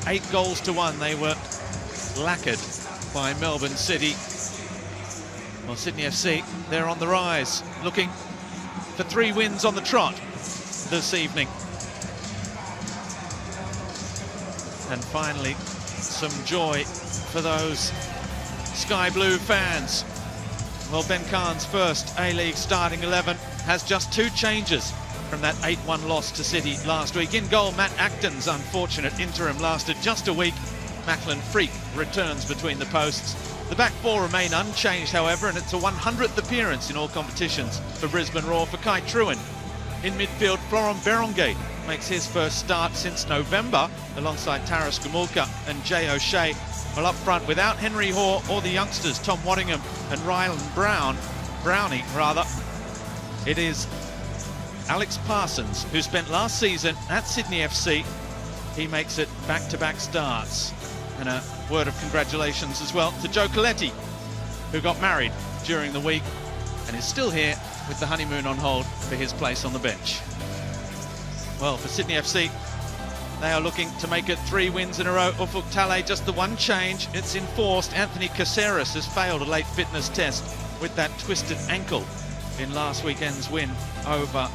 8-1. They were lacquered by Melbourne City. Well, Sydney FC, they're on the rise, looking for 3 wins on the trot this evening. And finally, some joy for those Sky Blue fans. Well, Ben Khan's first A-League starting 11 has just 2 changes from that 8-1 loss to City last week. In goal, Matt Acton's unfortunate interim lasted just a week. Macklin Freak returns between the posts. The back 4 remain unchanged, however, and it's a 100th appearance in all competitions for Brisbane Roar for Kai Trewin. In midfield, Florent Berenguer makes his first start since November, alongside Taras Gamulka and Jay O'Shea. Well, up front, without Henry Hoare or the youngsters, Tom Waddingham and Ryland Brownie, it is Alex Parsons, who spent last season at Sydney FC. He makes it back-to-back starts. And a word of congratulations as well to Joe Coletti, who got married during the week and is still here with the honeymoon on hold for his place on the bench. Well, for Sydney FC, they are looking to make it 3 wins in a row. Ufuk Talay, just the one change. It's enforced. Anthony Caceres has failed a late fitness test with that twisted ankle in last weekend's win over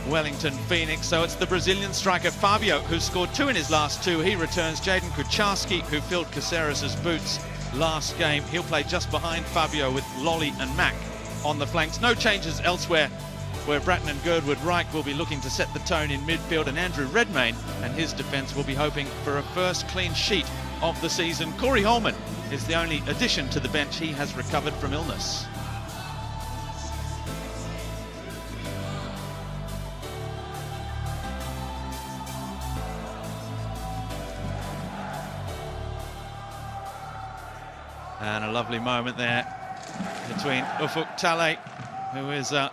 Wellington Phoenix. So it's the Brazilian striker Fabio who scored 2 in his last 2. He returns. Jaden Kucharski, who filled Caceres' boots last game. He'll play just behind Fabio with Lolly and Mack on the flanks. No changes elsewhere, where Bratton and Girdwood-Reich will be looking to set the tone in midfield, and Andrew Redmayne and his defence will be hoping for a first clean sheet of the season. Corey Holman is the only addition to the bench. He has recovered from illness. And a lovely moment there between Ufuk Talay, who is a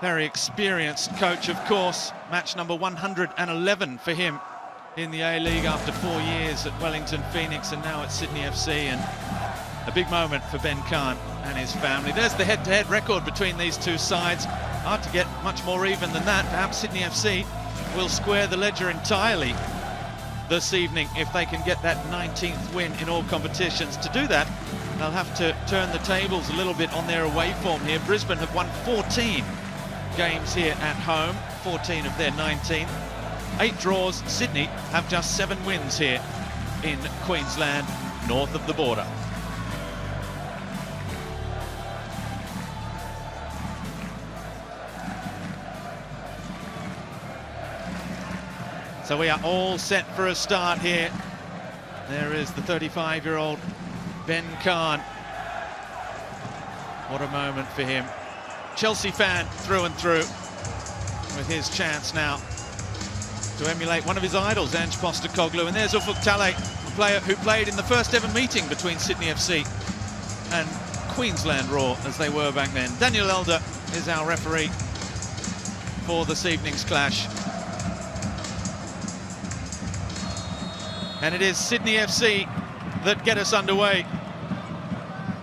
very experienced coach, of course. Match number 111 for him in the A-League after 4 years at Wellington Phoenix and now at Sydney FC. And a big moment for Ben Khan and his family. There's the head-to-head record between these two sides. Hard to get much more even than that. Perhaps Sydney FC will square the ledger entirely this evening if they can get that 19th win in all competitions. To do that, they'll have to turn the tables a little bit on their away form here. Brisbane have won 14 games here at home, 14 of their 19. 8 draws. Sydney have just 7 wins here in Queensland, north of the border. So we are all set for a start here. There is the 35-year-old Ben Khan. What a moment for him. Chelsea fan through and through, with his chance now to emulate one of his idols, Ange Postecoglou. And there's Ufuk Talay, a player who played in the first ever meeting between Sydney FC and Queensland Roar, as they were back then. Daniel Elder is our referee for this evening's clash. And it is Sydney FC that get us underway.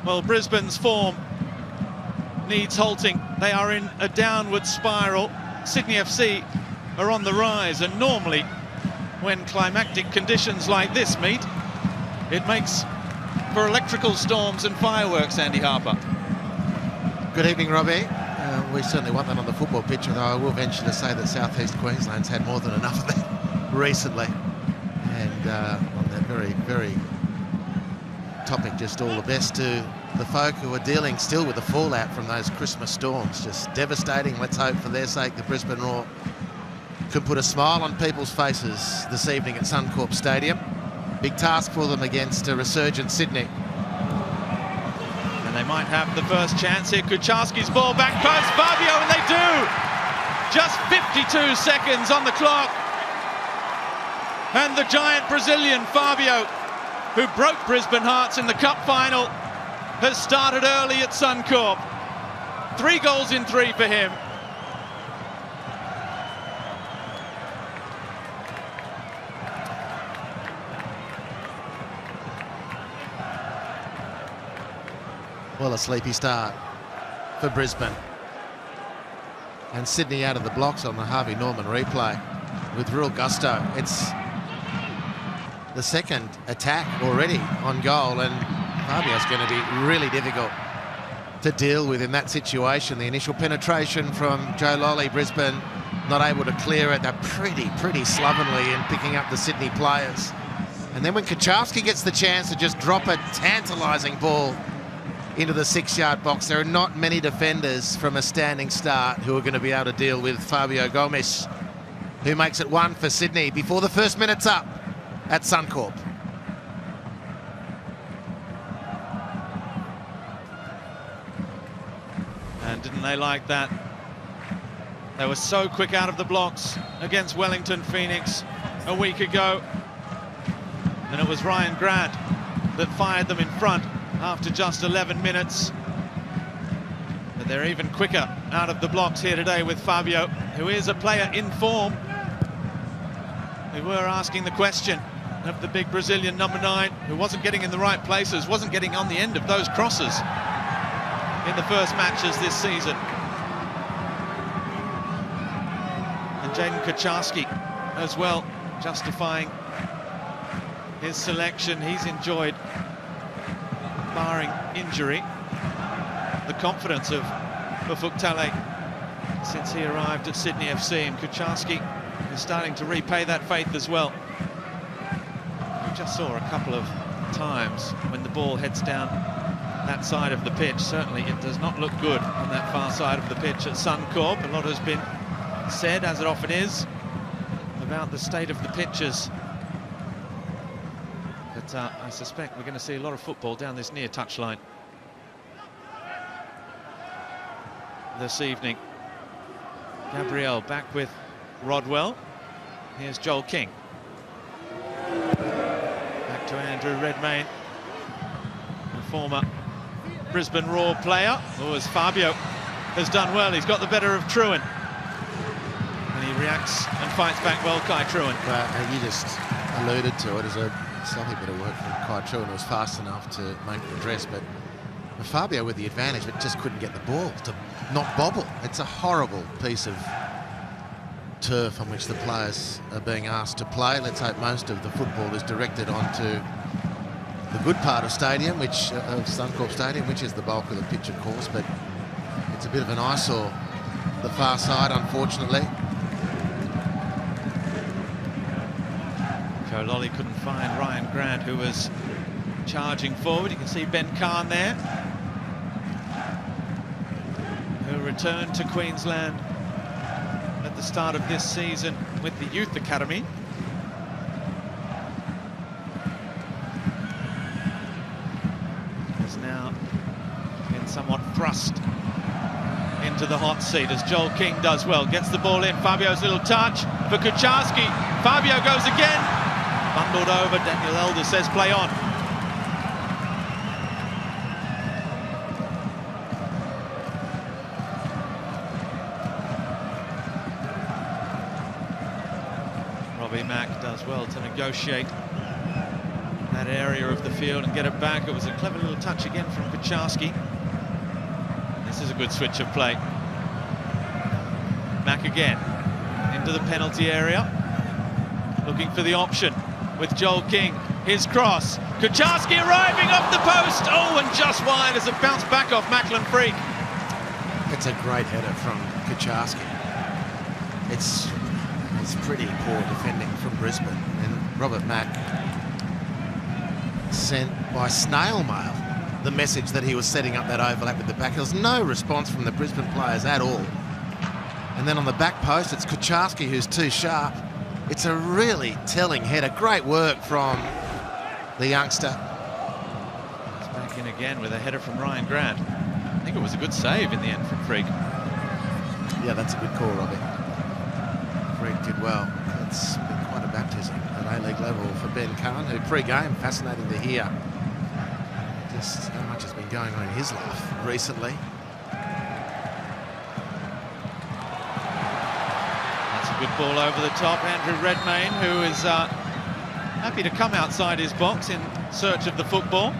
Well, Brisbane's form needs halting. They are in a downward spiral. Sydney FC are on the rise, and normally when climactic conditions like this meet, it makes for electrical storms and fireworks. Andy Harper. Good evening, Robbie. We certainly want that on the football pitch, although I will venture to say that South East Queensland's had more than enough of that recently. And on that very topic, just all the best to the folk who are dealing still with the fallout from those Christmas storms. Just devastating. Let's hope for their sake the Brisbane Roar can put a smile on people's faces this evening at Suncorp Stadium. Big task for them against a resurgent Sydney. And they might have the first chance here. Kucharski's ball back post, Fabio, and they do! Just 52 seconds on the clock. And the giant Brazilian Fabio, who broke Brisbane hearts in the Cup final, has started early at Suncorp. 3 goals in 3 for him. Well, a sleepy start for Brisbane. And Sydney out of the blocks on the Harvey Norman replay with real gusto. It's the second attack already on goal, and Fabio's going to be really difficult to deal with in that situation. The initial penetration from Joe Lolly, Brisbane not able to clear it. They're pretty slovenly in picking up the Sydney players. And then when Kickoff gets the chance to just drop a tantalising ball into the 6-yard box, there are not many defenders from a standing start who are going to be able to deal with Fabio Gomes, who makes it 1 for Sydney before the first minute's up at Suncorp. And didn't they like that? They were so quick out of the blocks against Wellington Phoenix a week ago. And it was Ryan Grant that fired them in front after just 11 minutes. But they're even quicker out of the blocks here today with Fabio, who is a player in form. We were asking the question of the big Brazilian number 9, who wasn't getting in the right places, wasn't getting on the end of those crosses in the first matches this season. And Jaden Kickoff as well, justifying his selection. He's enjoyed, barring injury, the confidence of Bafuk Tale since he arrived at Sydney FC, and Kickoff is starting to repay that faith as well. We just saw a couple of times when the ball heads down that side of the pitch. Certainly it does not look good on that far side of the pitch at Suncorp. A lot has been said, as it often is, about the state of the pitches. But I suspect we're going to see a lot of football down this near touchline this evening. Gabriel back with Rodwell. Here's Joel King. Back to Andrew Redmayne, the former Brisbane Roar player. Oh, as Fabio has done well. He's got the better of Truan. And he reacts and fights back well, Kai Truan. Well, you just alluded to it as a lovely bit of work from Kai Truan. Was fast enough to make the address, but Fabio with the advantage, but just couldn't get the ball to not bobble. It's a horrible piece of turf on which the players are being asked to play. Let's hope most of the football is directed onto the good part of stadium, of Suncorp Stadium, which is the bulk of the pitch, of course, but it's a bit of an eyesore, the far side, unfortunately. Joe Lolly couldn't find Ryan Grant, who was charging forward. You can see Ben Kahn there, who returned to Queensland at the start of this season with the Youth Academy. Has now been somewhat thrust into the hot seat as Joel King does well. Gets the ball in. Fabio's little touch for Kickoff. Fabio goes again. Bundled over. Daniel Elder says play on. Robbie Mack does well to negotiate that area of the field and get it back. It was a clever little touch again from Kickoff. This is a good switch of play. Mack again into the penalty area, looking for the option with Joel King. His cross, Kickoff arriving off the post. Oh, and just wide as it bounced back off Macklin Freak. It's a great header from Kickoff. It's pretty poor defending from Brisbane, and Robert Mack sent by snail mail the message that he was setting up that overlap with the back. There was no response from the Brisbane players at all. And then on the back post, it's Kickoff who's too sharp. It's a really telling header. Great work from the youngster. It's back in again with a header from Ryan Grant. I think it was a good save in the end from Freak. Yeah, that's a good call, Robbie. Freak did well. It's been quite a baptism at A-League level for Ben Kahn, who pre-game, fascinating to hear just how much has been going on in his life recently. That's a good ball over the top. Andrew Redmayne, who is happy to come outside his box in search of the football.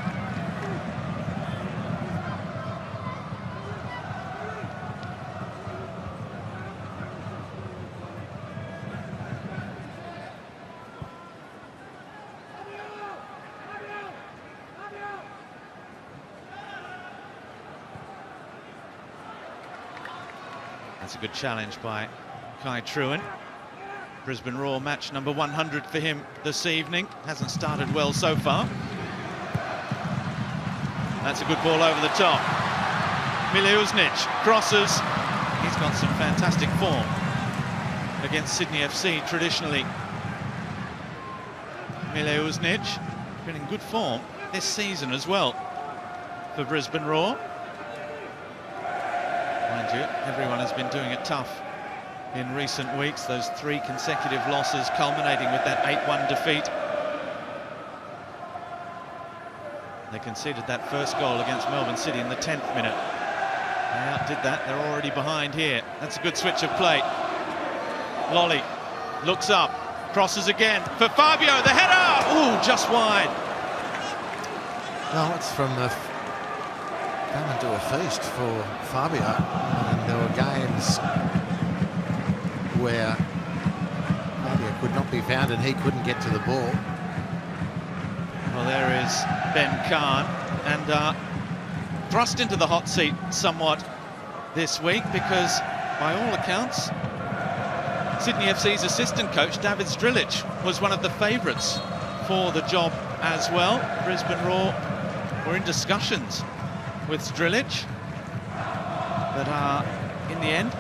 That's a good challenge by Kai Trewin. Brisbane Roar match number 100 for him this evening. Hasn't started well so far. That's a good ball over the top. Miluznic crosses. He's got some fantastic form against Sydney FC traditionally. Miluznic been in good form this season as well for Brisbane Roar. Mind you, everyone has been doing it tough in recent weeks. Those 3 consecutive losses culminating with that 8-1 defeat. They conceded that first goal against Melbourne City in the 10th minute. They outdid that. They're already behind here. That's a good switch of play. Lolly looks up, crosses again for Fabio. The header! Ooh, just wide. Well, it's from the coming to a feast for Fabio. And there were games where Fabio could not be found and he couldn't get to the ball. Well, there is Ben Kahn, and thrust into the hot seat somewhat this week because, by all accounts, Sydney FC's assistant coach, David Strilic, was one of the favourites for the job as well. Brisbane Roar were in discussions with Strilic, but in the end,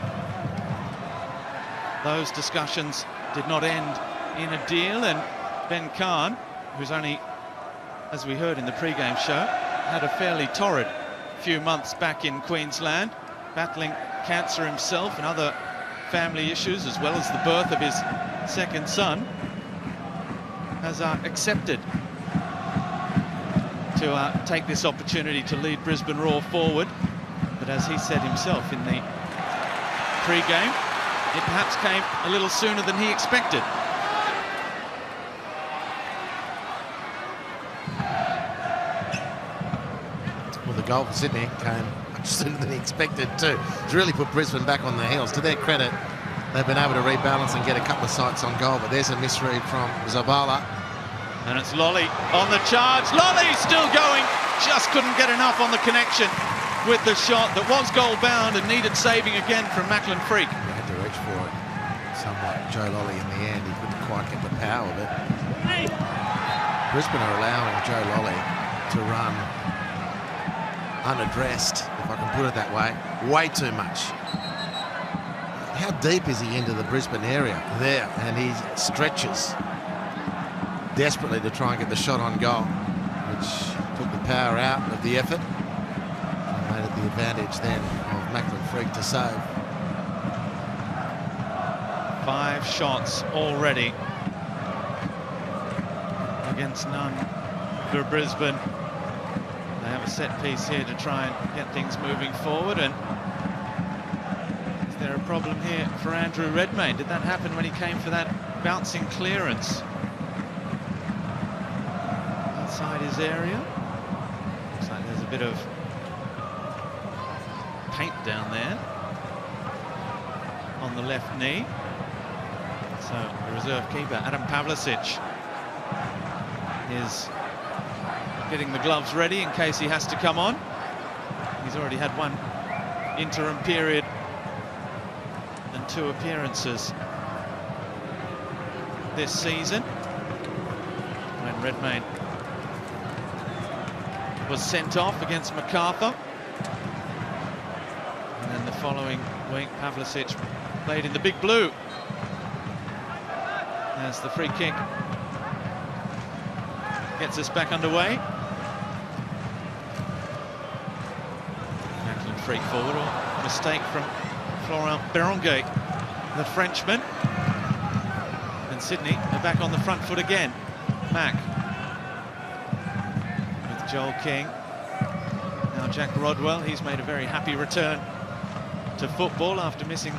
those discussions did not end in a deal, and Ben Kahn, who's only, as we heard in the pre-game show, had a fairly torrid few months back in Queensland, battling cancer himself and other family issues, as well as the birth of his second son, has accepted to take this opportunity to lead Brisbane Roar forward. But as he said himself in the pre-game, it perhaps came a little sooner than he expected. Well, the goal for Sydney came much sooner than he expected too. It's really put Brisbane back on their heels. To their credit, they've been able to rebalance and get a couple of sights on goal, but there's a misread from Zabala. And it's Lolly on the charge. Lolly still going, just couldn't get enough on the connection with the shot that was goal bound and needed saving again from Macklin Freak. He had to reach for it somewhat. Joe Lolly in the end, he couldn't quite get the power of it. Brisbane are allowing Joe Lolly to run unaddressed, if I can put it that way, way too much. How deep is he into the Brisbane area? There, and he stretches desperately to try and get the shot on goal, which took the power out of the effort and made it the advantage then of Macklin Freak to save. 5 shots already against none for Brisbane. They have a set piece here to try and get things moving forward. And is there a problem here for Andrew Redmayne? Did that happen when he came for that bouncing clearance outside his area? Looks like there's a bit of paint down there on the left knee. So the reserve keeper, Adam Pavlicic, is getting the gloves ready in case he has to come on. He's already had 1 interim period and 2 appearances this season, when Redmayne was sent off against MacArthur. And then the following week, Pavlicic played in the big blue. There's the free kick. Gets us back underway. Macklin Freak forward, or mistake from Florent Berenguer, the Frenchman. And Sydney are back on the front foot again. Mack with Joel King. Now Jack Rodwell, he's made a very happy return to football after missing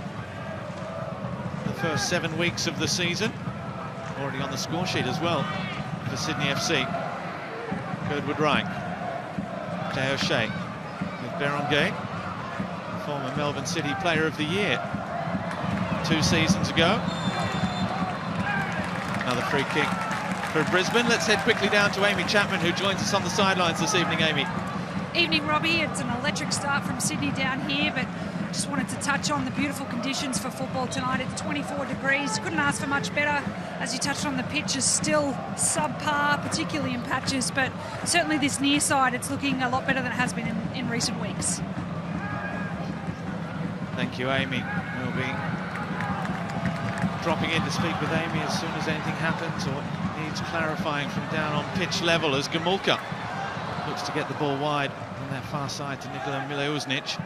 the first 7 weeks of the season. Already on the score sheet as well for Sydney FC. Girdwood Reich. Jay O'Shea with Berenguer, former Melbourne City Player of the Year 2 seasons ago. Another free kick for Brisbane. Let's head quickly down to Amy Chapman, who joins us on the sidelines this evening. Amy. Evening, Robbie. It's an electric start from Sydney down here, but just wanted to touch on the beautiful conditions for football tonight. It's 24 degrees. Couldn't ask for much better. As you touched on, the pitch is still subpar, particularly in patches, but certainly this near side, it's looking a lot better than it has been in recent weeks. Thank you, Amy. We'll be dropping in to speak with Amy as soon as anything happens or needs clarifying from down on pitch level, as Gomulka looks to get the ball wide on that far side to Nikola Mileusnic.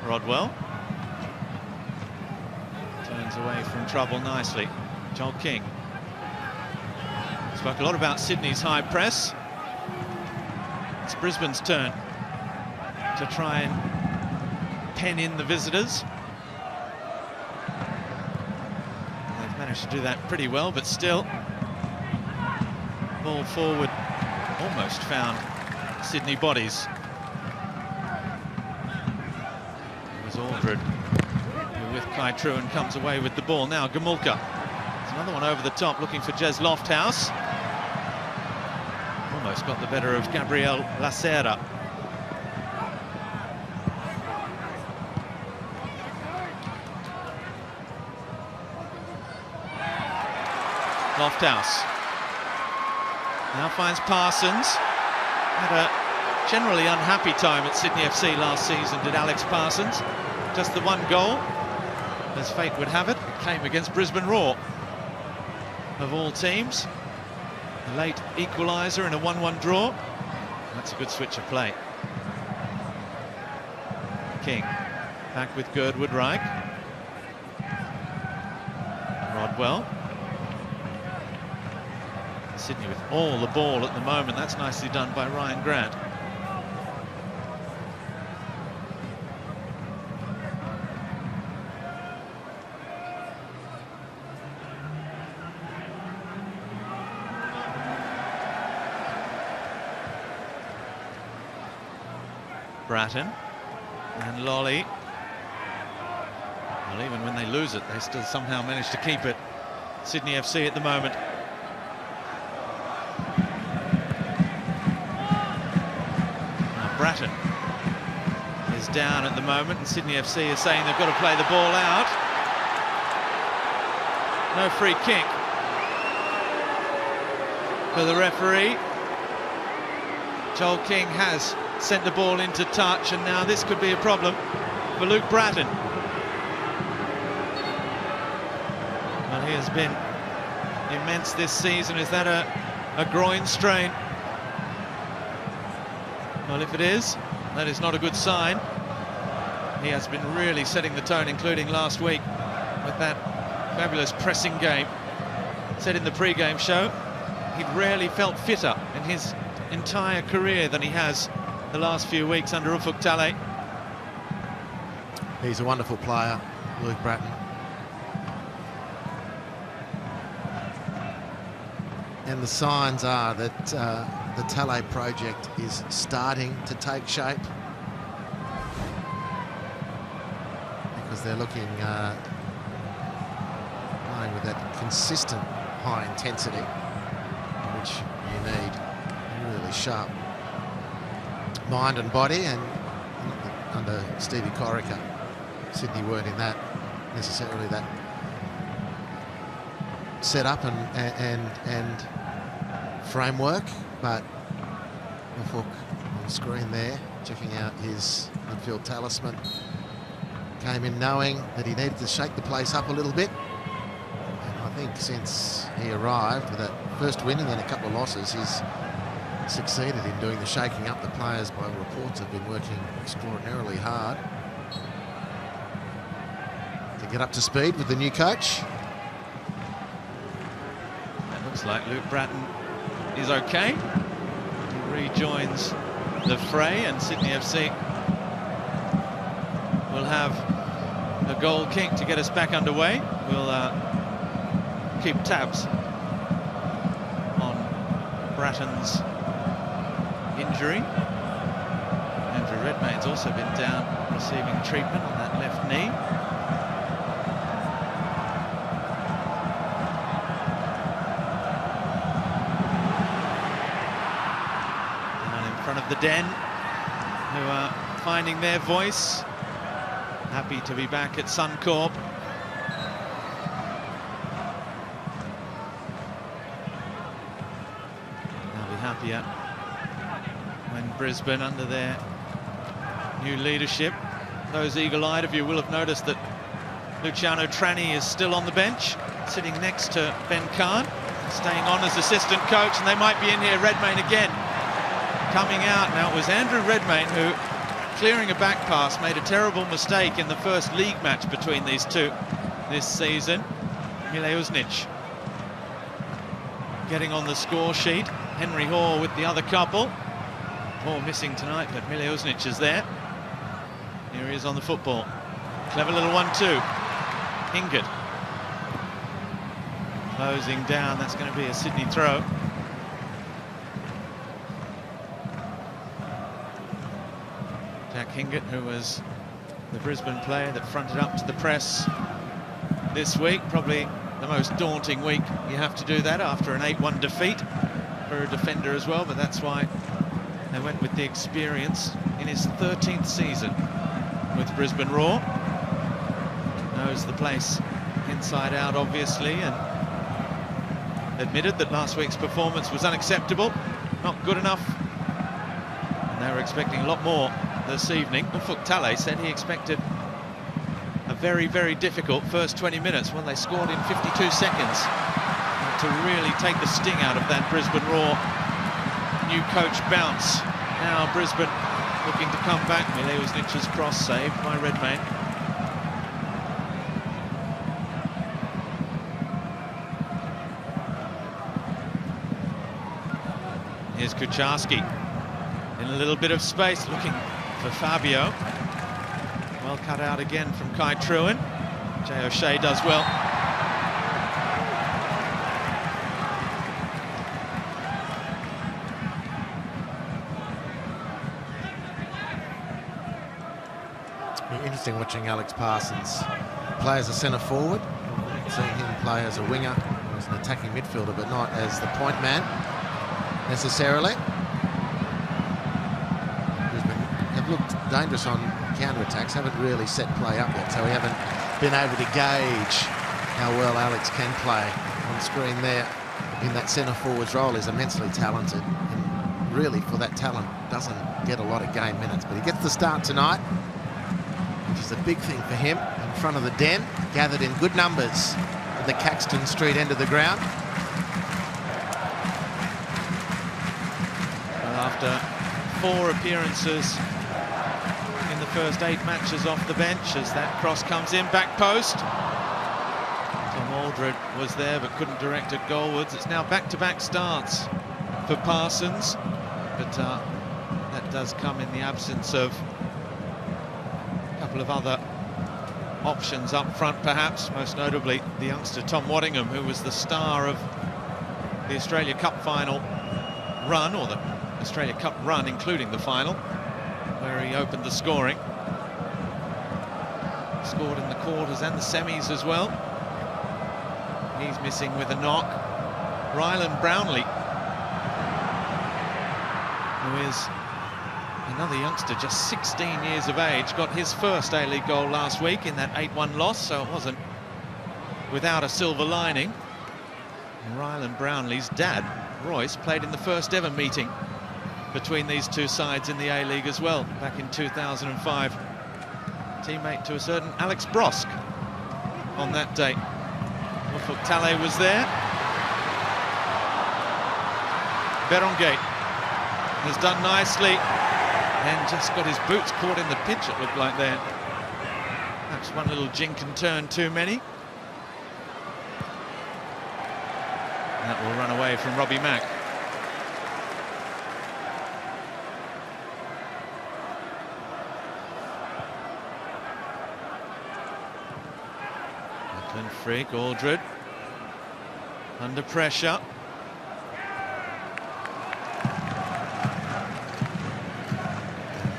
Rodwell turns away from trouble nicely. Joel King. Spoke a lot about Sydney's high press. It's Brisbane's turn to try and pen in the visitors. They've managed to do that pretty well, but still, ball forward almost found Sydney bodies. It was Aldred who, with Kai Truan, comes away with the ball. Now Gomulka. There's another one over the top looking for Jez Lofthouse. Almost got the better of Gabriel Lacerda. Lofthouse now finds Parsons. Had a generally unhappy time at Sydney FC last season, did Alex Parsons. Just the one goal, as fate would have it, came against Brisbane Roar. Of all teams, a late equaliser in a 1-1 draw. That's a good switch of play. King back with Girdwood Reich. Rodwell. Sydney with all the ball at the moment. That's nicely done by Ryan Grant. Bratton and Lolly. Well, even when they lose it, they still somehow manage to keep it. Sydney FC at the moment. Bratton is down at the moment, and Sydney FC is saying they've got to play the ball out. No free kick for the referee. Joel King has sent the ball into touch, and now this could be a problem for Luke Bratton. Well, he has been immense this season. Is that a groin strain? Well, if it is, that is not a good sign. He has been really setting the tone, including last week with that fabulous pressing game. Said in the pre-game show, he'd rarely felt fitter in his entire career than he has the last few weeks under Ufuk Talay. He's a wonderful player, Luke Bratton. And the signs are that the Talay project is starting to take shape, because they're looking playing with that consistent high intensity, which you need really sharp mind and body, and under Stevie Corica, Sydney weren't in that necessarily that setup and framework, but Ufuk on screen there, checking out his midfield talisman, came in knowing that he needed to shake the place up a little bit. And I think since he arrived with that first win and then a couple of losses, he's succeeded in doing the shaking up. The players, by reports, have been working extraordinarily hard to get up to speed with the new coach. It looks like Luke Bratton is okay. He rejoins the fray, and Sydney FC will have a goal kick to get us back underway. We'll keep tabs on Bratton's injury. Andrew Redmayne's also been down receiving treatment on that left knee. Down in front of the Den, who are finding their voice. Happy to be back at Suncorp. They'll be happier when Brisbane, under their new leadership. Those eagle-eyed of you will have noticed that Luciano Tranni is still on the bench, sitting next to Ben Kahn, staying on as assistant coach, and they might be in here. Redmayne again coming out. Now it was Andrew Redmayne who, clearing a back pass, made a terrible mistake in the first league match between these two this season. Mile Uznic getting on the score sheet. Henry Hoare with the other couple. Hoare missing tonight, but Mile Uznic is there. Here he is on the football. Clever little 1-2. Hingard closing down. That's going to be a Sydney throw. Jack Hingard, who was the Brisbane player that fronted up to the press this week. Probably the most daunting week. You have to do that after an 8-1 defeat for a defender as well, but that's why they went with the experience in his 13th season with Brisbane Roar. Knows the place inside out, obviously, and admitted that last week's performance was unacceptable, not good enough, and they were expecting a lot more this evening. Ufuk Talay said he expected a very, very difficult first 20 minutes when they scored in 52 seconds to really take the sting out of that Brisbane Roar new coach bounce. Now Brisbane looking to come back. Mile Uznic's cross saved by Redmayne. Here's Kucharski in a little bit of space, looking for Fabio. Well cut out again from Kai Trewin. Jay O'Shea does well. Interesting watching Alex Parsons play as a centre forward. Seeing him play as a winger, as an attacking midfielder, but not as the point man necessarily. Brisbane have looked dangerous on counter-attacks, haven't really set play up yet, so we haven't been able to gauge how well Alex can play. On screen there in that centre forwards role, is immensely talented, and really for that talent doesn't get a lot of game minutes, but he gets the start tonight, which is a big thing for him, in front of the Den, gathered in good numbers at the Caxton Street end of the ground. After 4 appearances in the first 8 matches off the bench, as that cross comes in, back post. Tom Aldred was there but couldn't direct it goalwards. It's now back-to-back starts for Parsons, but that does come in the absence of a couple of other options up front, perhaps, most notably the youngster Tom Waddingham, who was the star of the Australia Cup final run, or the Australia Cup run, including the final, where he opened the scoring. Scored in the quarters and the semis as well. He's missing with a knock. Ryland Brownlee, who is another youngster, just 16 years of age, got his first A-League goal last week in that 8-1 loss, so it wasn't without a silver lining. And Ryland Brownlee's dad, Royce, played in the first ever meeting between these two sides in the A-League as well, back in 2005. Teammate to a certain Alex Brosk on that day. Ufuk Talay was there. Berongate has done nicely and just got his boots caught in the pitch, it looked like there. Perhaps one little jink and turn too many. That will run away from Robbie Mack. Freak, Aldred under pressure.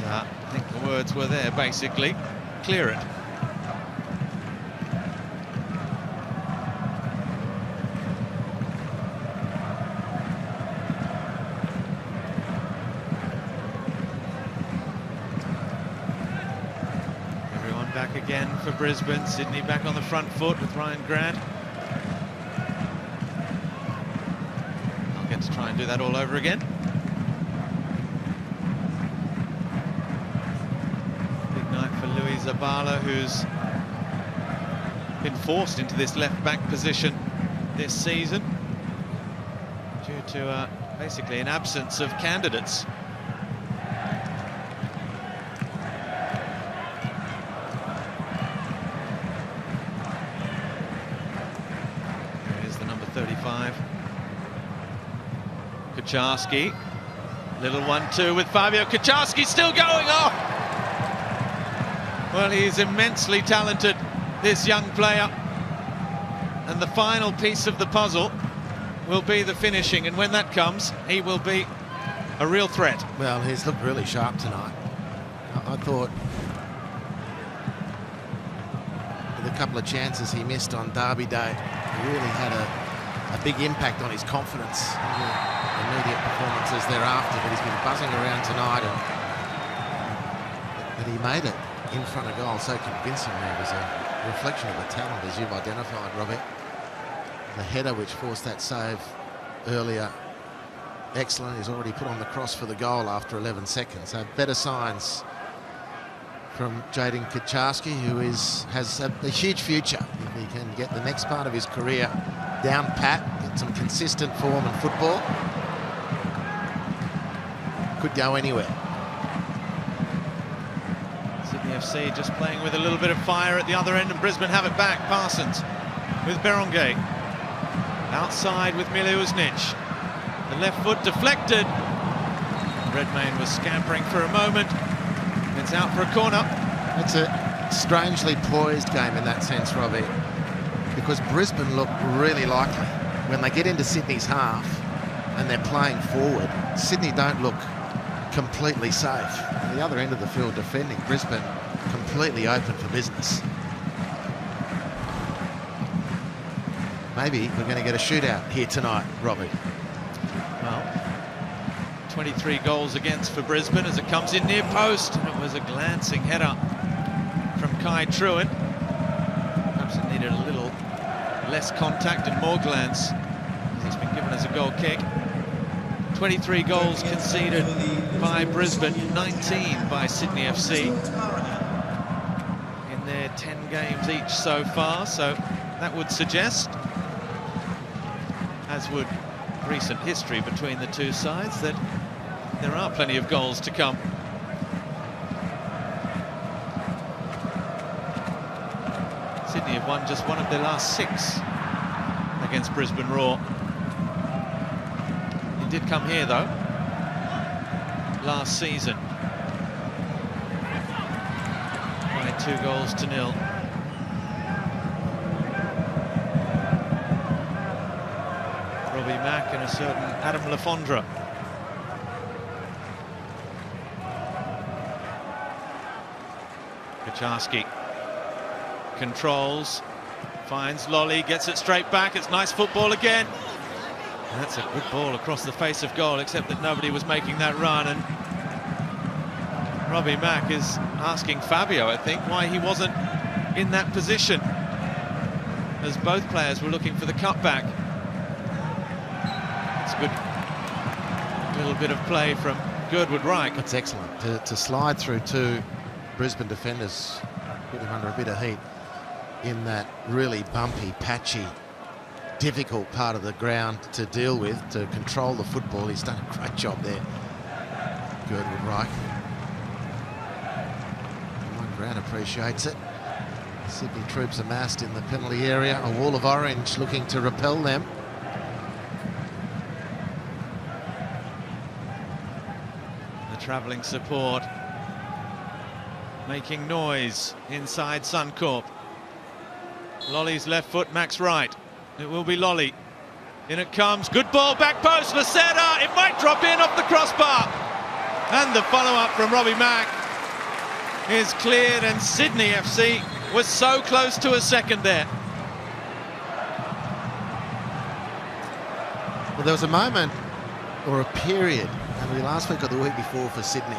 And, I think the words were there, basically. Clear it. back again for Brisbane. Sydney back on the front foot with Ryan Grant. I'll get to try and do that all over again. Big night for Louis Zabala, who's been forced into this left-back position this season due to basically an absence of candidates. Here's the number 35. Kucharski. Little 1-2 with Fabio. Kucharski still going off. Well, he's immensely talented, this young player. And the final piece of the puzzle will be the finishing, and when that comes, he will be a real threat. Well, he's looked really sharp tonight. I thought with a couple of chances he missed on Derby Day, he really had a big impact on his confidence in the immediate performances thereafter, but he's been buzzing around tonight, and he made it in front of goal so convincingly. It was a reflection of the talent, as you've identified, Robbie. The header which forced that save earlier, excellent. He's already put on the cross for the goal after 11 seconds. So better signs from Jaden Kucharski, who has a huge future. If he can get the next part of his career down pat, get some consistent form in football, could go anywhere. Sydney FC just playing with a little bit of fire at the other end, and Brisbane have it back. Parsons with Berenguer. Outside with Miluznic. The left foot deflected. Redmayne was scampering for a moment. It's out for a corner. It's a strangely poised game in that sense, Robbie, because Brisbane look really likely. When they get into Sydney's half and they're playing forward, Sydney don't look completely safe. At the other end of the field defending, Brisbane completely open for business. Maybe we're going to get a shootout here tonight, Robbie. Well, 23 goals against for Brisbane as it comes in near post. And it was a glancing header from Kai Truant. Perhaps it needed a little less contact and more glance, as it's been given as a goal kick. 23 goals conceded by Brisbane, 19 by Sydney FC in their 10 games each so far. So that would suggest, as would recent history between the two sides, that there are plenty of goals to come. Sydney have won just one of their last 6 against Brisbane Roar. It did come here though, last season, by 2-0. Robbie Mack and a certain Adam Lafondra. Kucharski controls, finds Lolly, gets it straight back. It's nice football again. And that's a good ball across the face of goal, except that nobody was making that run. And Robbie Mack is asking Fabio, I think, why he wasn't in that position, as both players were looking for the cutback. It's a good little bit of play from Girdwood Reich. That's excellent to slide through 2 Brisbane defenders, put him under a bit of heat in that really bumpy, patchy, difficult part of the ground to deal with, to control the football. He's done a great job there, Girdwood Reich. One Grant appreciates it. Sydney troops amassed in the penalty area, a wall of orange looking to repel them. The travelling support making noise inside Suncorp. Lolly's left foot, Max right. It will be Lolly. In it comes, good ball, back post, Laceta. It might drop in off the crossbar. And the follow-up from Robbie Mack is cleared, and Sydney FC was so close to a second there. Well, there was a moment or a period, maybe last week or the week before, for Sydney.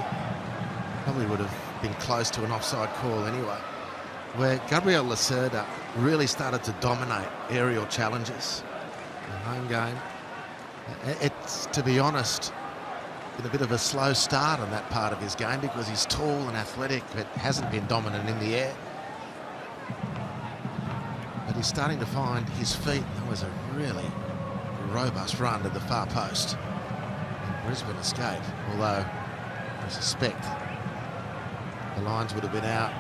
Probably would have been close to an offside call anyway. where Gabriel Lacerda really started to dominate aerial challenges in the home game. It's, to be honest, been a bit of a slow start on that part of his game because he's tall and athletic, but hasn't been dominant in the air. But he's starting to find his feet. That was a really robust run to the far post. And Brisbane escaped, although I suspect the Lions would have been out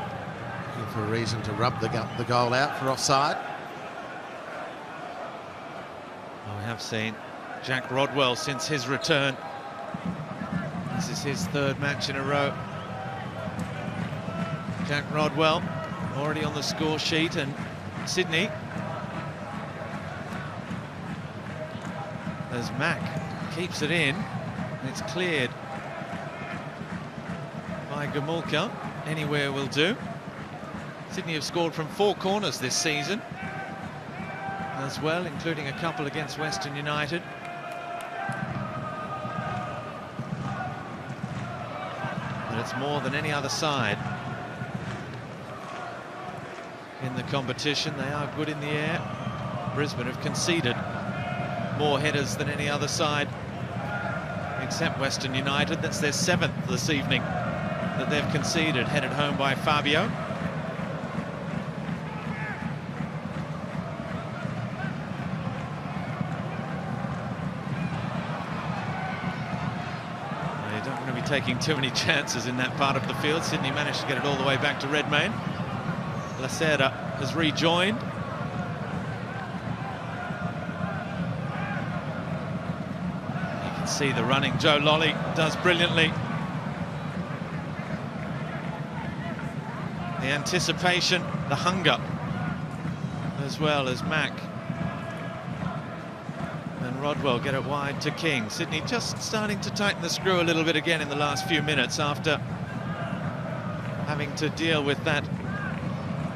looking for a reason to rub the goal out for offside. Well, we have seen Jack Rodwell since his return. This is his third match in a row. Jack Rodwell already on the score sheet, and Sydney, as Mack keeps it in, and it's cleared by Gamulka. Anywhere will do. Sydney have scored from 4 corners this season as well, including a couple against Western United. But it's more than any other side in the competition. They are good in the air. Brisbane have conceded more headers than any other side except Western United. That's their 7th this evening that they've conceded, headed home by Fabio. You don't want to be taking too many chances in that part of the field. Sydney managed to get it all the way back to Redmayne. Lacerda has rejoined. You can see the running Joe Lolly does brilliantly. The anticipation, the hunger, as well as Mack and Rodwell get it wide to King. Sydney just starting to tighten the screw a little bit again in the last few minutes after having to deal with that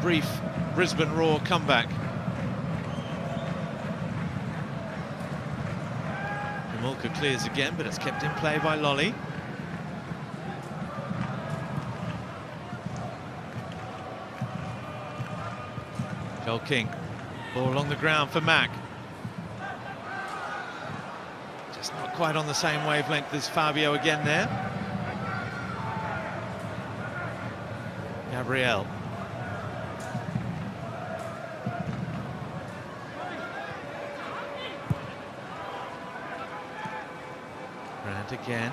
brief Brisbane Roar comeback. Gamulka clears again, but it's kept in play by Lolly. Joel King, ball along the ground for Mack. Just not quite on the same wavelength as Fabio again there. Gabriel. Grant again.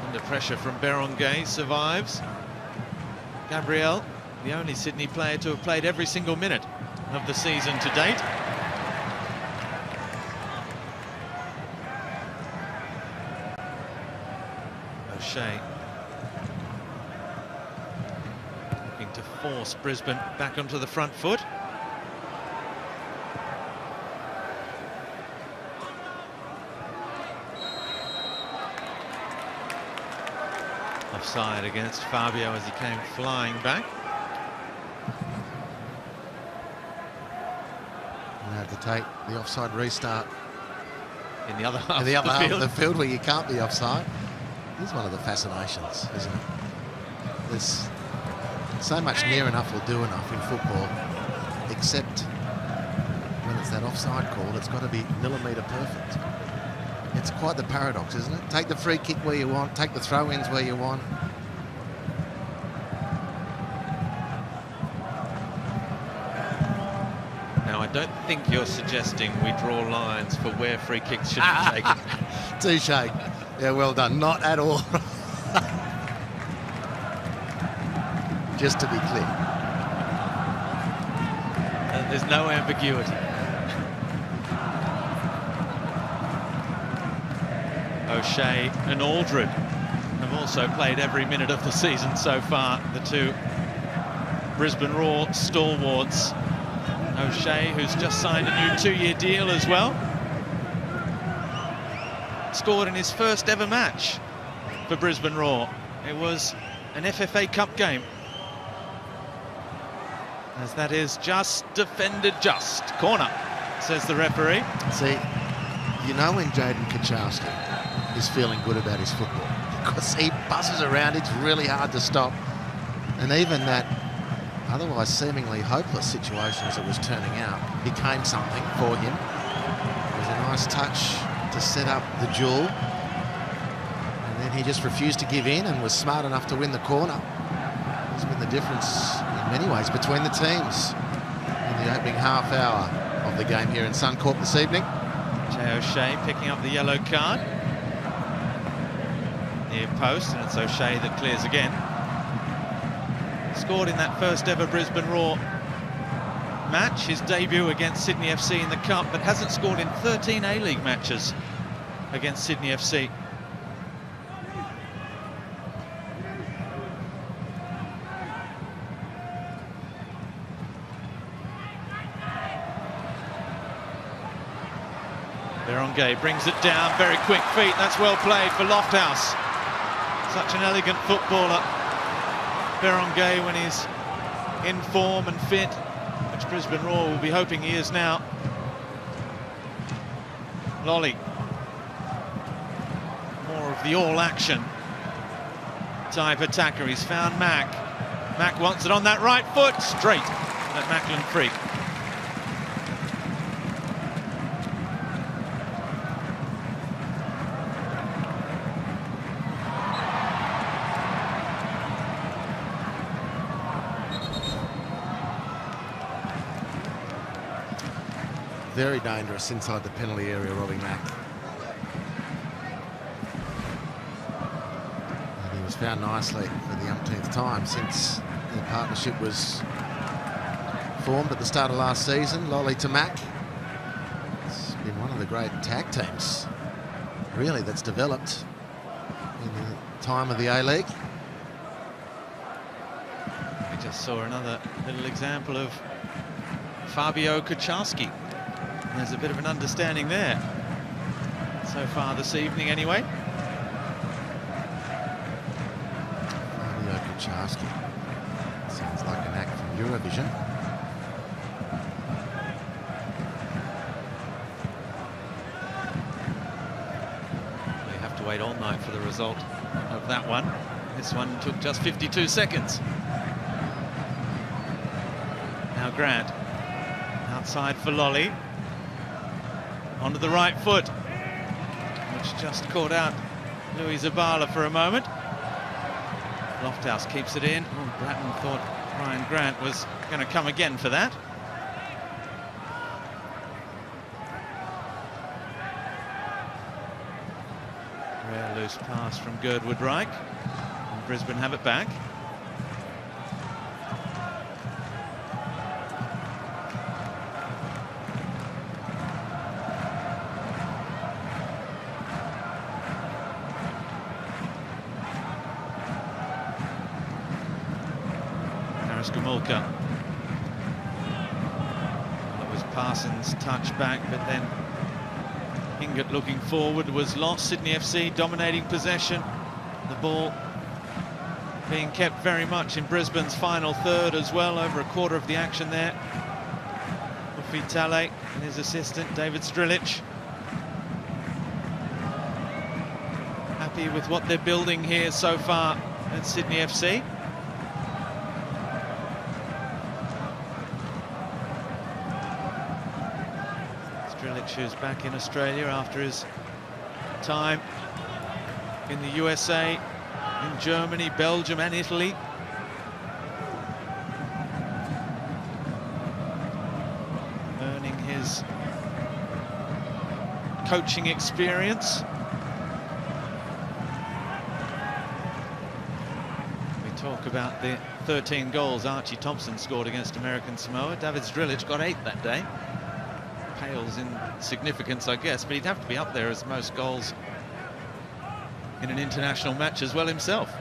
Under pressure from Berengay, survives. Gabriel, the only Sydney player to have played every single minute of the season to date. O'Shea looking to force Brisbane back onto the front foot. Offside against Fabio as he came flying back. To take the offside restart in the other half, of the field where you can't be offside. This is one of the fascinations, isn't it? There's so much near enough will do enough in football, except when it's that offside call, it's got to be millimetre perfect. It's quite the paradox, isn't it? Take the free kick where you want, take the throw-ins where you want. I don't think you're suggesting we draw lines for where free kicks should be taken. Touche. Yeah, well done. Not at all. Just to be clear. There's no ambiguity. O'Shea and Aldred have also played every minute of the season so far, the two Brisbane Roar stalwarts. O'Shea, who's just signed a new 2-year deal as well, scored in his first ever match for Brisbane Roar. It was an FFA Cup game, as that is just defended just. Corner, says the referee. See, you know when Jaden Kachowski is feeling good about his football, because he buzzes around, it's really hard to stop. And even that otherwise seemingly hopeless situation as it was turning out became something for him. It was a nice touch to set up the duel. And then he just refused to give in and was smart enough to win the corner. It's been the difference in many ways between the teams in the opening half hour of the game here in Suncorp this evening. Jay O'Shea picking up the yellow card. Near post, and it's O'Shea that clears again. Scored in that first ever Brisbane Roar match, his debut against Sydney FC in the Cup, but hasn't scored in 13 A-League matches against Sydney FC. Berenguer brings it down, very quick feet, that's well played for Lofthouse. Such an elegant footballer, Berenguer, when he's in form and fit, which Brisbane Roar will be hoping he is now. Lolly, more of the all-action type attacker. He's found Mack. Mack wants it on that right foot, straight at Mackland Creek. Very dangerous inside the penalty area, Robbie Mack. And he was found nicely for the umpteenth time since the partnership was formed at the start of last season. Lolly to Mack. It's been one of the great tag teams, really, that's developed in the time of the A-League. We just saw another little example of Fabio Kucharski. There's a bit of an understanding there so far this evening anyway. Fabio Kucharski. Sounds like an act from Eurovision. We have to wait all night for the result of that one. This one took just 52 seconds. Now Grant, outside for Lolly. Onto the right foot, which just caught out Louis Zabala for a moment. Lofthouse keeps it in. Oh, Bratton thought Ryan Grant was going to come again for that. Rare loose pass from Girdwood Reich. And Brisbane have it back. Gamulka. That was Parsons' touch back, but then Hingett looking forward was lost. Sydney FC dominating possession. The ball being kept very much in Brisbane's final third as well, over a quarter of the action there. Ufi Tale and his assistant David Strilic. Happy with what they're building here so far at Sydney FC. Who's back in Australia after his time in the USA, in Germany, Belgium and Italy. Earning his coaching experience. We talk about the 13 goals Archie Thompson scored against American Samoa. David Strilic got 8 that day. Pales in significance, I guess, but he'd have to be up there as most goals in an international match as well himself.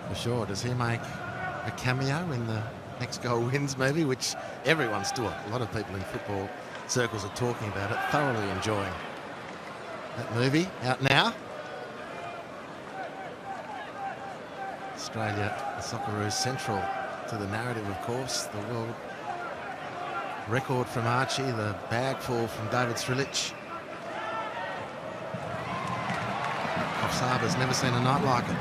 For sure. Does he make a cameo in the next goal wins maybe, which everyone's still, a lot of people in football circles are talking about it, thoroughly enjoying that movie, out now. Australia, the Socceroos central to the narrative, of course. The world record from Archie, the bagful from David Strilic. Coffs Harbour's never seen a night like it.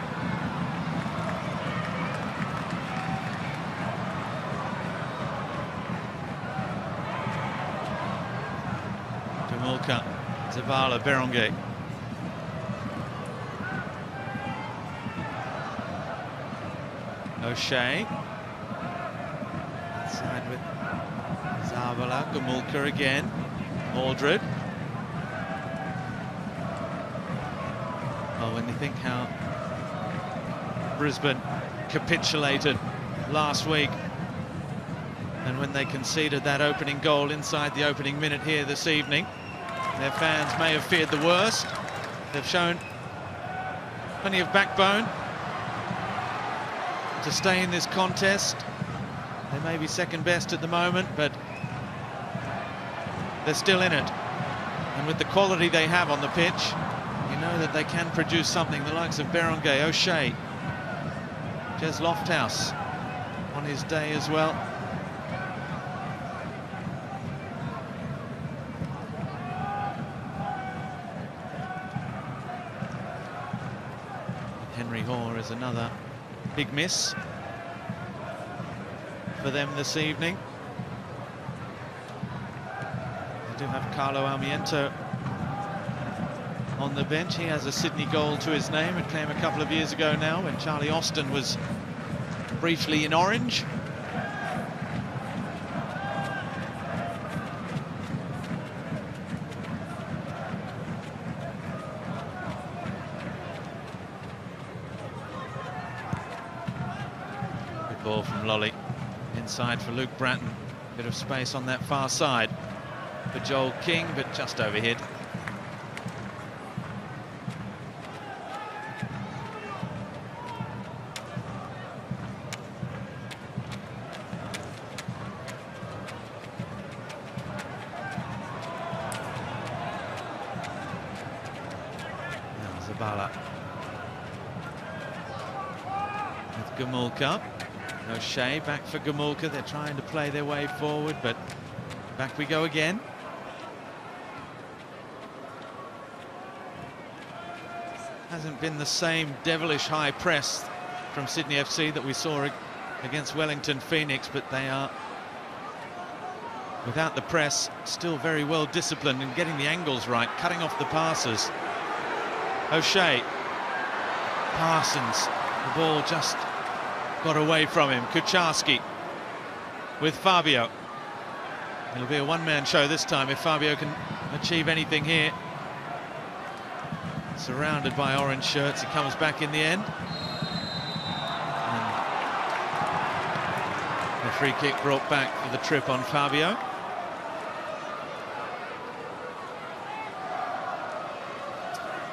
Gumulka, Zavala, Berenguer. O'Shea. Inside with Zavala, Gumulka again. Aldred. Well, when you think how Brisbane capitulated last week, and when they conceded that opening goal inside the opening minute here this evening, their fans may have feared the worst. They've shown plenty of backbone to stay in this contest. They may be second best at the moment, but they're still in it. And with the quality they have on the pitch, you know that they can produce something. The likes of Berenguer, O'Shea, Jez Lofthouse on his day as well. Henry Hoare is another big miss for them this evening. They do have Carlo Almiento on the bench. He has a Sydney goal to his name. It came a couple of years ago now when Charlie Austin was briefly in orange. Good ball from Lolly. Inside for Luke Bratton. Bit of space on that far side for Joel King, but just overhead. Zabala with Gumulka. O'Shea back for Gumulka. They're trying to play their way forward, but back we go again. Hasn't been the same devilish high press from Sydney FC that we saw against Wellington Phoenix, but they are, without the press, still very well disciplined and getting the angles right, cutting off the passes. O'Shea, Parsons, the ball just got away from him. Kucharski with Fabio. It'll be a one-man show this time if Fabio can achieve anything here. Surrounded by orange shirts, he comes back in the end. And the free kick brought back for the trip on Fabio.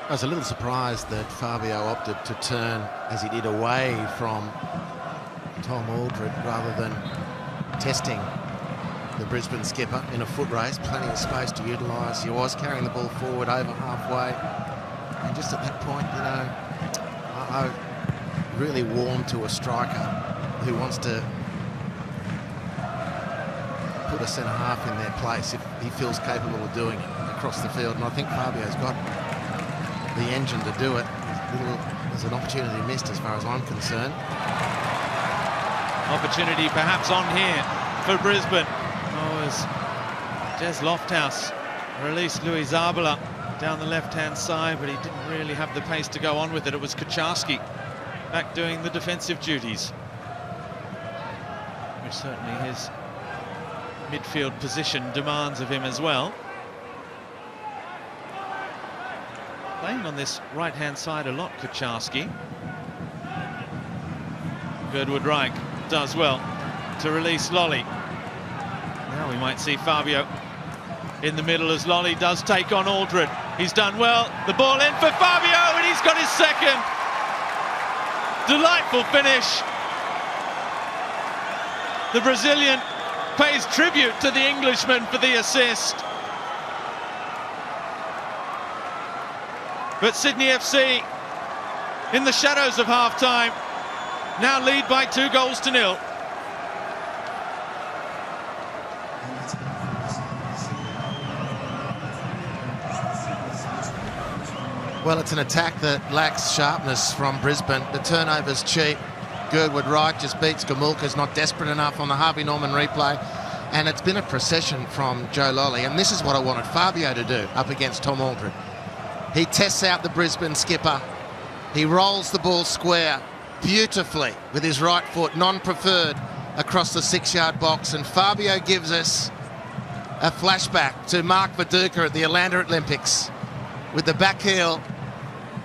I was a little surprised that Fabio opted to turn, as he did, away from Tom Aldred rather than testing the Brisbane skipper in a foot race. Plenty of space to utilise. He was carrying the ball forward over halfway. And just at that point, you know, I really warm to a striker who wants to put a centre-half in their place if he feels capable of doing it across the field. And I think Fabio's got the engine to do it. There's an opportunity missed as far as I'm concerned. Opportunity perhaps on here for Brisbane. Oh, as Jez Lofthouse released Louis Zavala down the left-hand side, but he didn't really have the pace to go on with it. It was Kucharski back doing the defensive duties, which certainly his midfield position demands of him as well. Playing on this right-hand side a lot, Kucharski. Girdwood Reich does well to release Lolly. Now we might see Fabio in the middle as Lolly does take on Aldred. He's done well. The ball in for Fabio, and he's got his second. Delightful finish. The Brazilian pays tribute to the Englishman for the assist. But Sydney FC, in the shadows of half-time, now lead by 2-0. Well, it's an attack that lacks sharpness from Brisbane. The turnover's cheap. Girdwood Reich just beats Gumulka, is not desperate enough on the Harvey Norman replay. And it's been a procession from Joe Lolly, and this is what I wanted Fabio to do up against Tom Aldred. He tests out the Brisbane skipper. He rolls the ball square beautifully with his right foot, non-preferred, across the 6-yard box, and Fabio gives us a flashback to Mark Viduka at the Atlanta Olympics with the back heel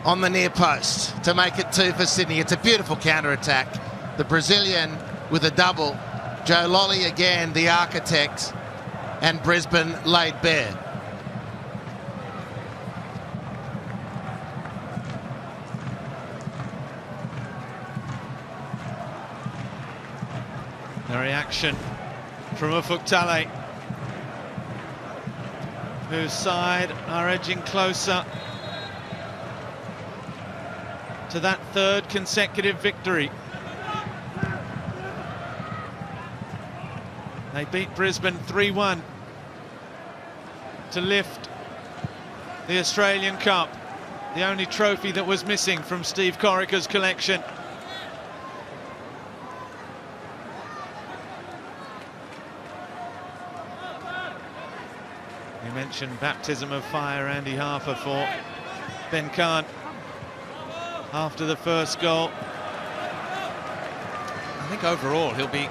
on the near post to make it 2 for Sydney. It's a beautiful counter-attack. The Brazilian with a double. Joe Lolly again, the architect, and Brisbane laid bare. The reaction from Ufuk-Talay, whose side are edging closer to that 3rd consecutive victory. They beat Brisbane 3-1 to lift the Australian Cup, the only trophy that was missing from Steve Corica's collection. You mentioned baptism of fire, Andy Harper, for Ben Kahn after the first goal. I think overall he'll be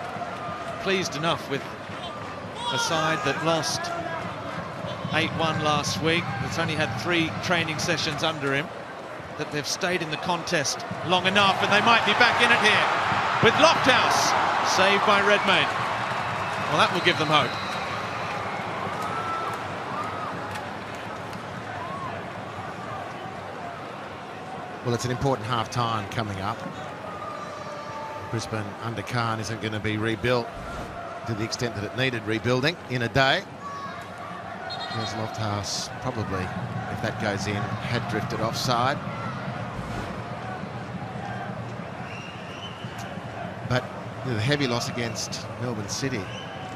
pleased enough with a side that lost 8-1 last week, that's only had 3 training sessions under him, that they've stayed in the contest long enough, and they might be back in it here with Lofthouse, saved by Redmayne. Well, that will give them hope. Well, it's an important half-time coming up. Brisbane under Kahn isn't going to be rebuilt to the extent that it needed rebuilding in a day. There's Lofthouse probably, if that goes in, had drifted offside. But the heavy loss against Melbourne City,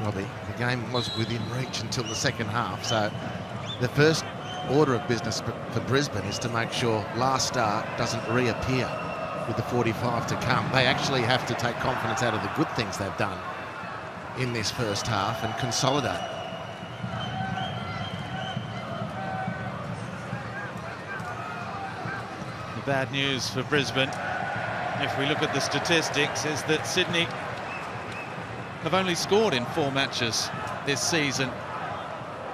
Robbie, the game was within reach until the second half. So the first order of business for Brisbane is to make sure last start doesn't reappear with the 45 to come. They actually have to take confidence out of the good things they've done in this first half and consolidate. The bad news for Brisbane, if we look at the statistics, is that Sydney have only scored in 4 matches this season,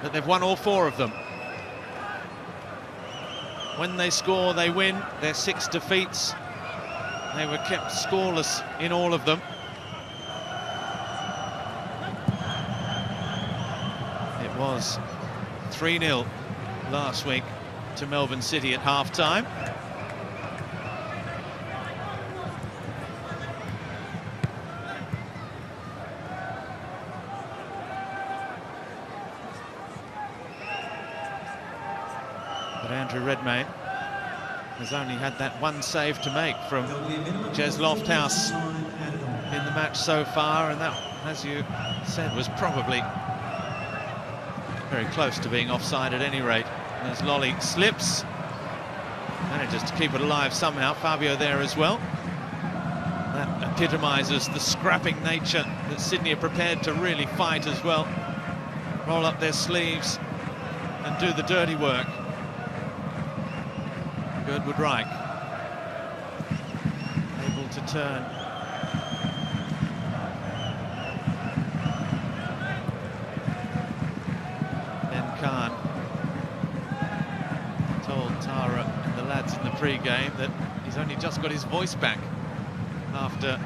but they've won all 4 of them. When they score, they win. Their 6 defeats, they were kept scoreless in all of them. It was 3-0 last week to Melbourne City at half-time. But Andrew Redmayne has only had that 1 save to make from Jez Lofthouse in the match so far, and that, as you said, was probably very close to being offside at any rate. And as Lolly slips, manages to keep it alive somehow. Fabio there as well. That epitomises the scrapping nature that Sydney are prepared to really fight as well. Roll up their sleeves and do the dirty work. Girdwood Reich able to turn. Ben Kahn told Tara and the lads in the pre-game that he's only just got his voice back after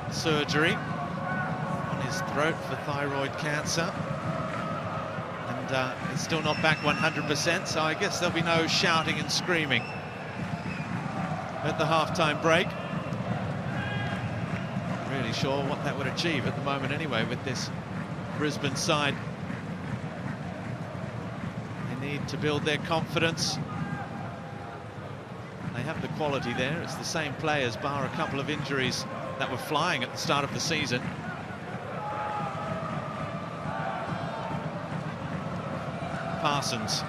surgery on his throat for thyroid cancer. He's still not back 100%, so I guess there'll be no shouting and screaming at the half-time break. Not really sure what that would achieve at the moment anyway with this Brisbane side. They need to build their confidence. They have the quality there. It's the same players, bar a couple of injuries that were flying at the start of the season. Parsons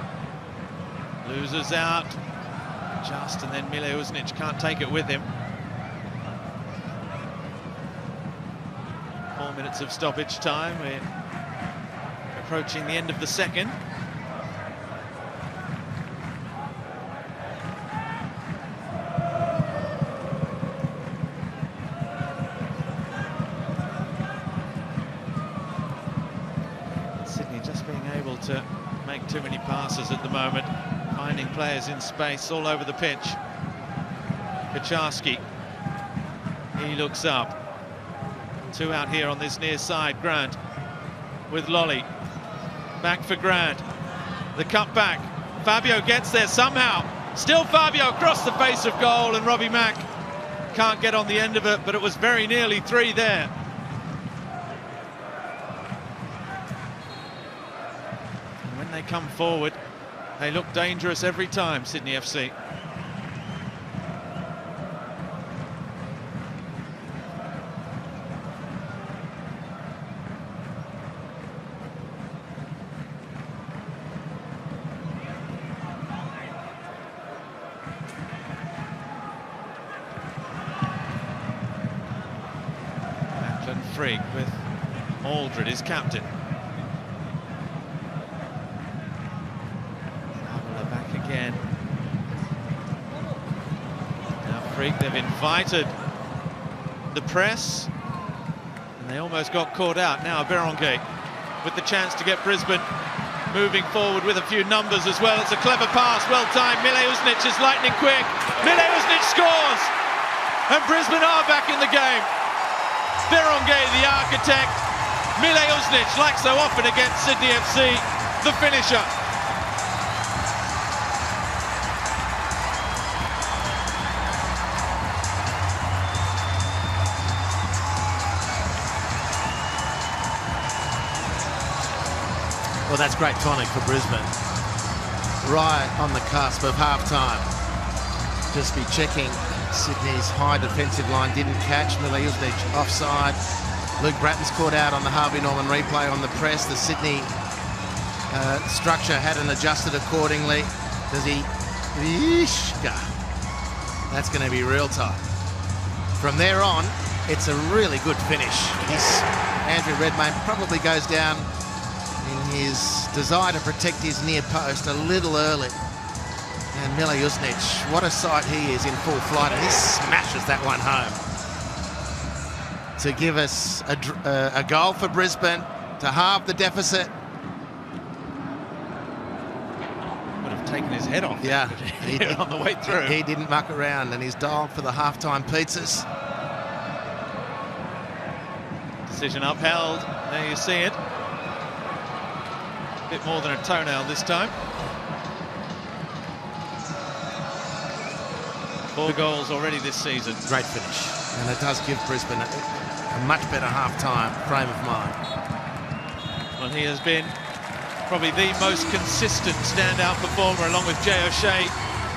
loses out just, and then Mile Uznic can't take it with him. 4 minutes of stoppage time. We're approaching the end of the second. Sydney just being able to make too many passes at the moment, finding players in space all over the pitch. Kacharski, he looks up. Two out here on this near side. Grant with Lolly. Back for Grant. The cut back. Fabio gets there somehow. Still Fabio across the face of goal, and Robbie Mack can't get on the end of it, but it was very nearly three there. And when they come forward, they look dangerous every time, Sydney FC. Freak with Aldred, his captain. Fowler back again. Now Freak, they've invited the press, and they almost got caught out. Now Berenguer with the chance to get Brisbane moving forward with a few numbers as well. It's a clever pass, well timed. Mile Usnic is lightning quick. Mile Usnic scores, and Brisbane are back in the game. Berenguer, the architect. Mile Usnic, like so often against Sydney FC, the finisher. Well, that's great tonic for Brisbane. Right on the cusp of half-time. Just be checking. Sydney's high defensive line didn't catch. Mile Usnic offside. Luke Bratton's caught out on the Harvey Norman replay on the press. The Sydney structure hadn't adjusted accordingly. Does he? That's going to be real tight. From there on, it's a really good finish. Andrew Redmayne probably goes down in his desire to protect his near post a little early. And Mile Usnic, what a sight he is in full flight, and he smashes that one home to give us a goal for Brisbane to halve the deficit. Would have taken his head off. Yeah, he did on the way through. He didn't muck around, and he's dialed for the halftime pizzas. Decision upheld. There you see it. A bit more than a toenail this time. 4 goals already this season. Great finish. And it does give Brisbane a much better half-time frame of mind. Well, he has been probably the most consistent standout performer, along with Jay O'Shea,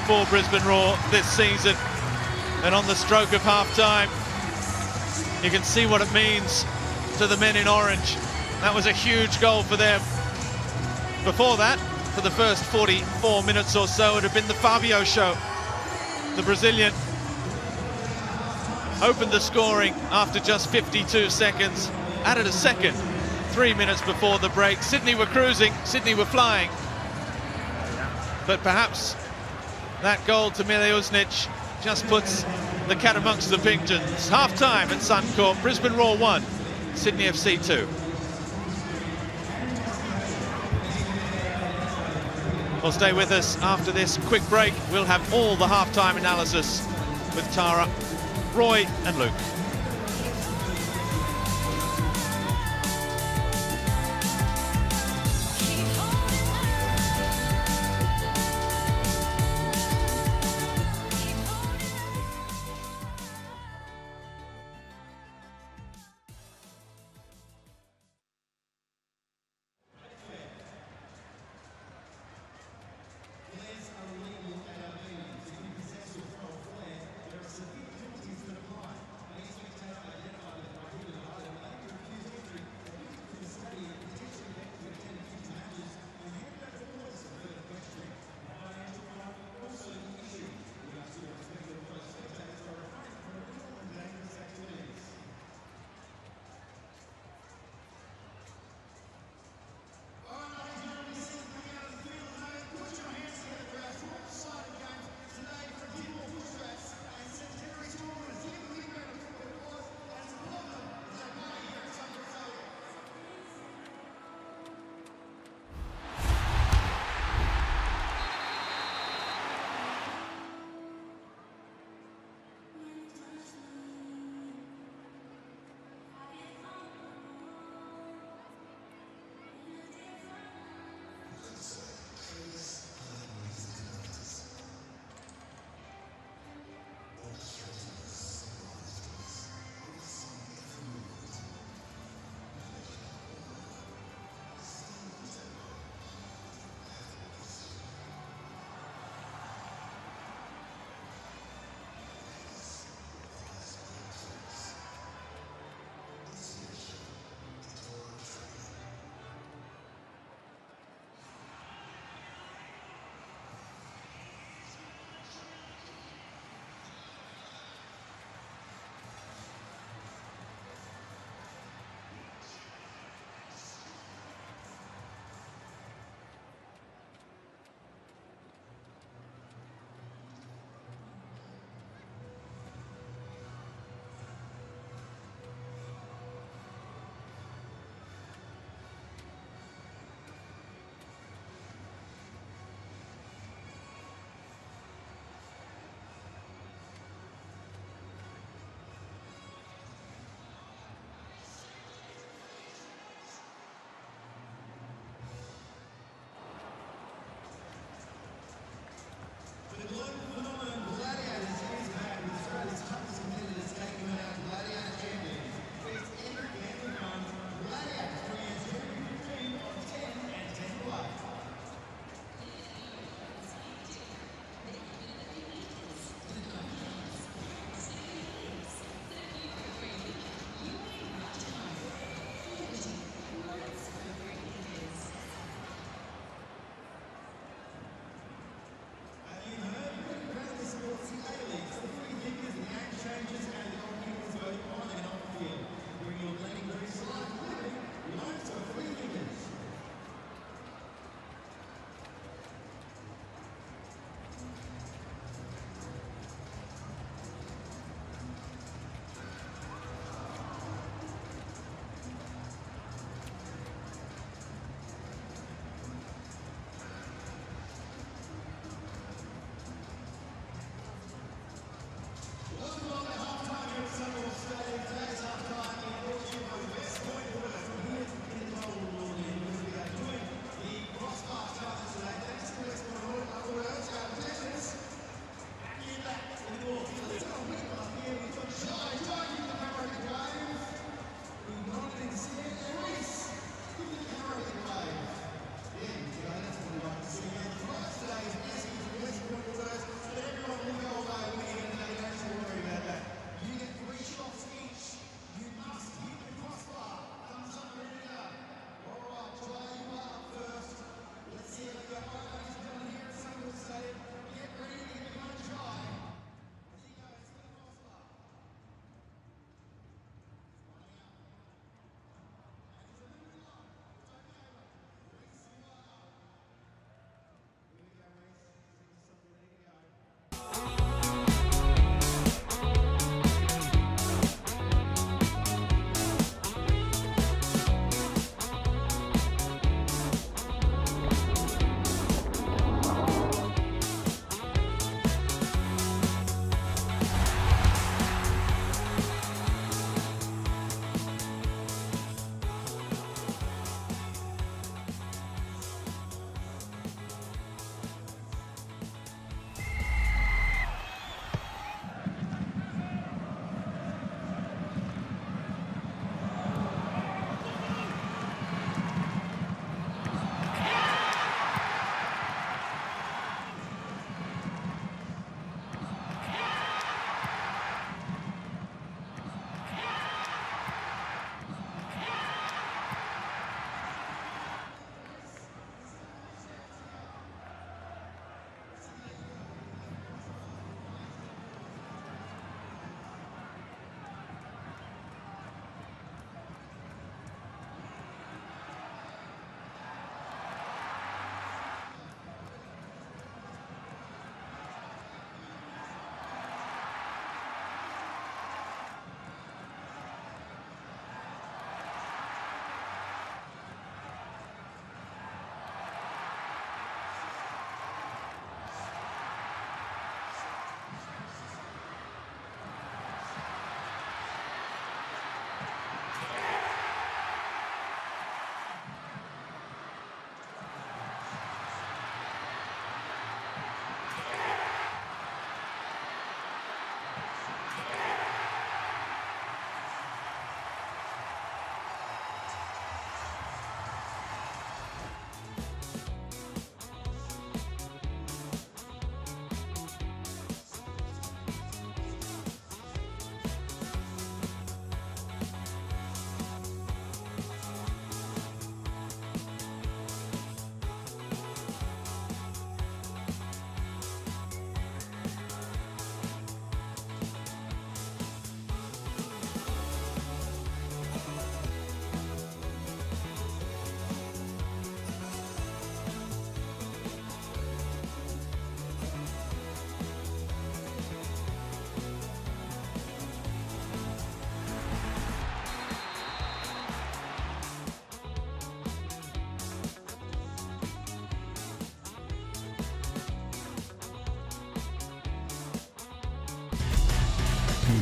for Brisbane Roar this season. And on the stroke of half-time, you can see what it means to the men in orange. That was a huge goal for them. Before that, for the first 44 minutes or so, it had been the Fabio show. The Brazilian opened the scoring after just 52 seconds, added a second 3 minutes before the break. Sydney were cruising, Sydney were flying, but perhaps that goal to Mile Usnic just puts the cat amongst the pigeons. Half-time at Suncorp, Brisbane Roar 1, Sydney FC 2. Well, stay with us after this quick break. We'll have all the half-time analysis with Tara, Roy and Luke.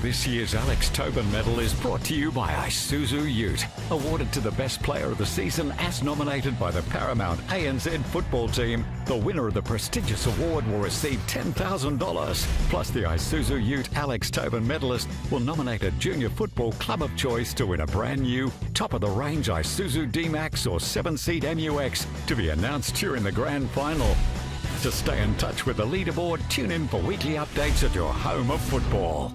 This year's Alex Tobin Medal is brought to you by Isuzu Ute, awarded to the best player of the season as nominated by the Paramount ANZ football team. The winner of the prestigious award will receive $10,000. Plus, the Isuzu Ute Alex Tobin medalist will nominate a junior football club of choice to win a brand new, top-of-the-range Isuzu D-Max or 7-seat MUX to be announced during the grand final. To stay in touch with the leaderboard, tune in for weekly updates at your home of football.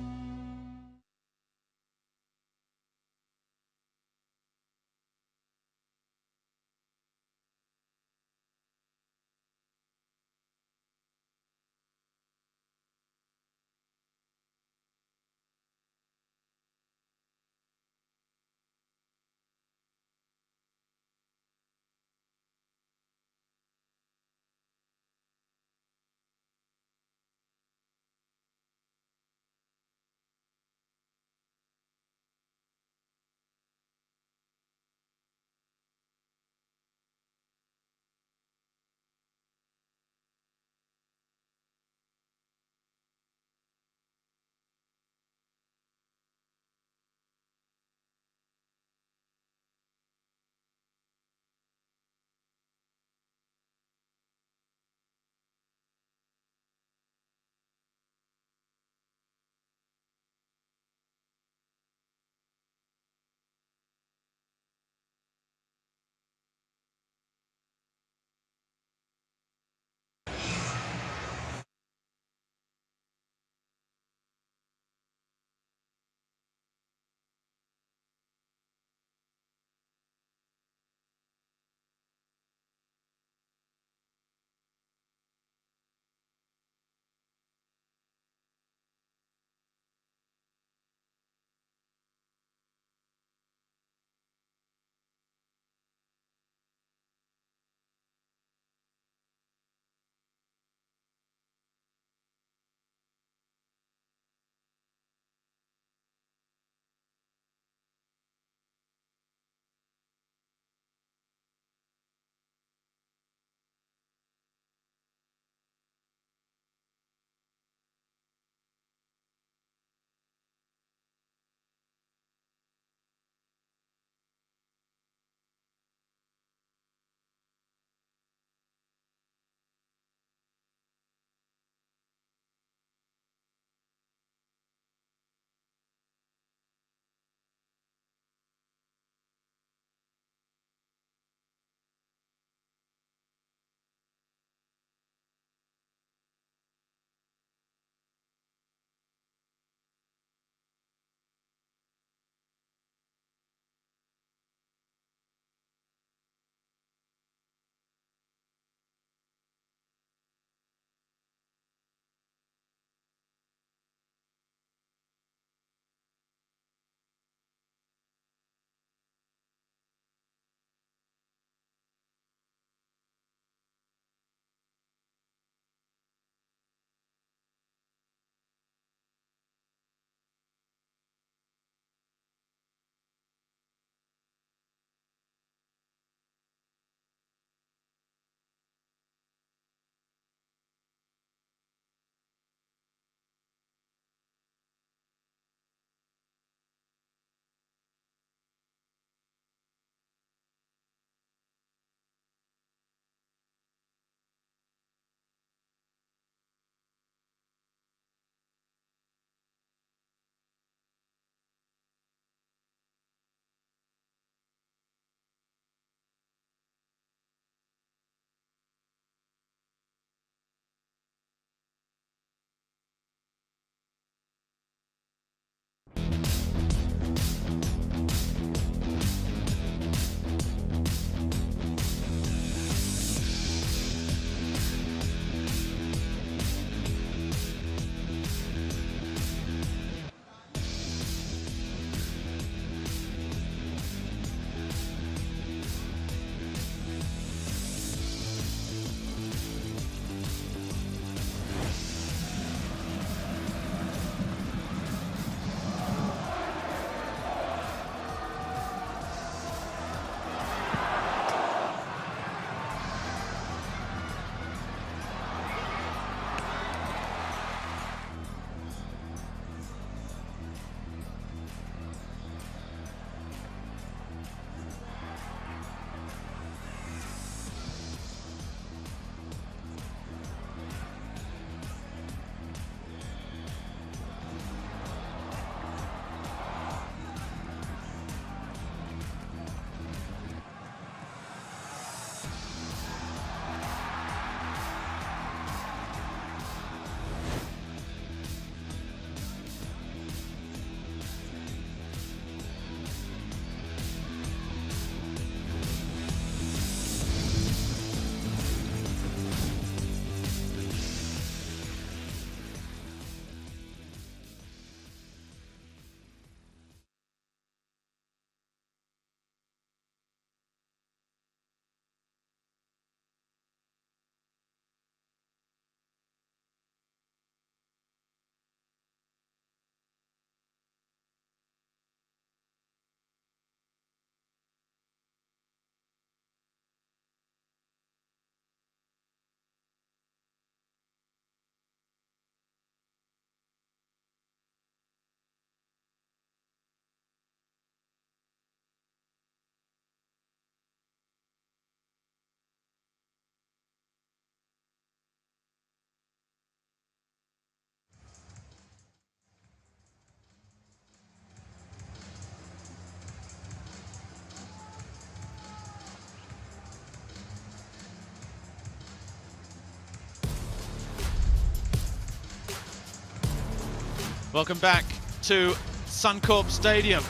Welcome back to Suncorp Stadium,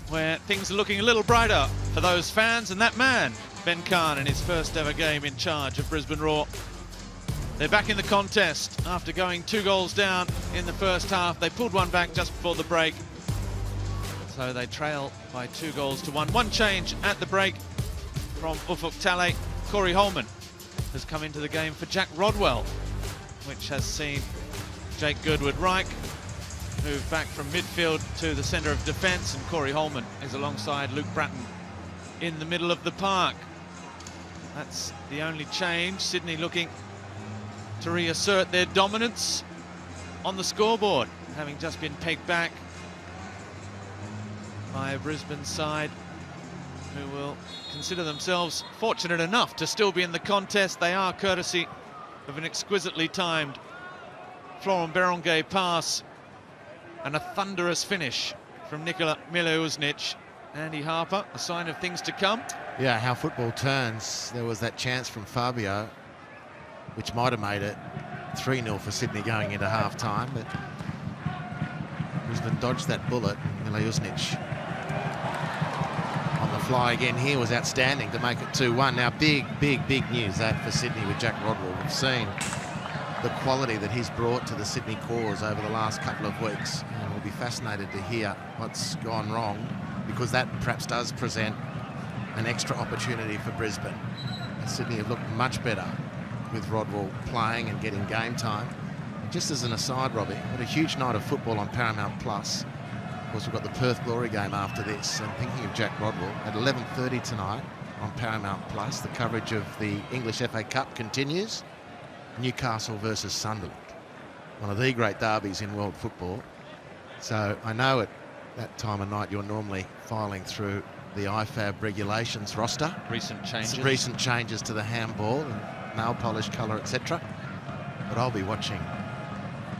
where things are looking a little brighter for those fans and that man, Ben Kahn, in his first ever game in charge of Brisbane Roar. They're back in the contest after going 2 goals down in the first half. They pulled one back just before the break, so they trail by 2 goals to 1. One change at the break from Ufuk Talay. Corey Holman has come into the game for Jack Rodwell, which has seen Jake Girdwood-Reich move back from midfield to the centre of defence, and Corey Holman is alongside Luke Bratton in the middle of the park. That's the only change. Sydney looking to reassert their dominance on the scoreboard, having just been pegged back by a Brisbane side who will consider themselves fortunate enough to still be in the contest. They are, courtesy of an exquisitely timed Florent Berenguer pass and a thunderous finish from Nikola Mileusnic. Andy Harper, a sign of things to come. Yeah, how football turns. There was that chance from Fabio, which might have made it 3-0 for Sydney going into half-time, but Brisbane dodged that bullet. Mileusnic on the fly again here was outstanding to make it 2-1. Now, big news that for Sydney with Jack Rodwell. We've seen the quality that he's brought to the Sydney cause over the last couple of weeks, and we'll be fascinated to hear what's gone wrong, because that perhaps does present an extra opportunity for Brisbane. And Sydney have looked much better with Rodwell playing and getting game time. And just as an aside, Robbie, what a huge night of football on Paramount Plus. Of course, we've got the Perth Glory game after this, and thinking of Jack Rodwell, at 11:30 tonight on Paramount Plus, the coverage of the English FA Cup continues. Newcastle versus Sunderland, one of the great derbies in world football. So I know at that time of night you're normally filing through the IFAB regulations roster. Recent changes to the handball and nail polish colour, etc. But I'll be watching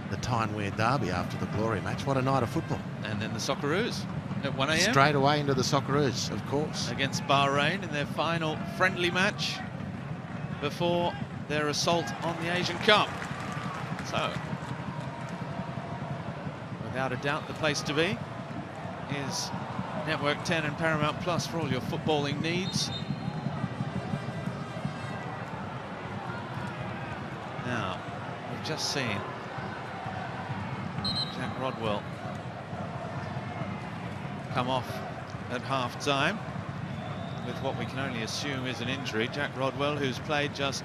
the Tyne-Wear derby after the Glory match. What a night of football. And then the Socceroos at 1 a.m. Straight away into the Socceroos, of course. Against Bahrain in their final friendly match before their assault on the Asian Cup. So, without a doubt, the place to be is Network 10 and Paramount Plus for all your footballing needs. Now, we've just seen Jack Rodwell come off at half-time with what we can only assume is an injury. Jack Rodwell, who's played just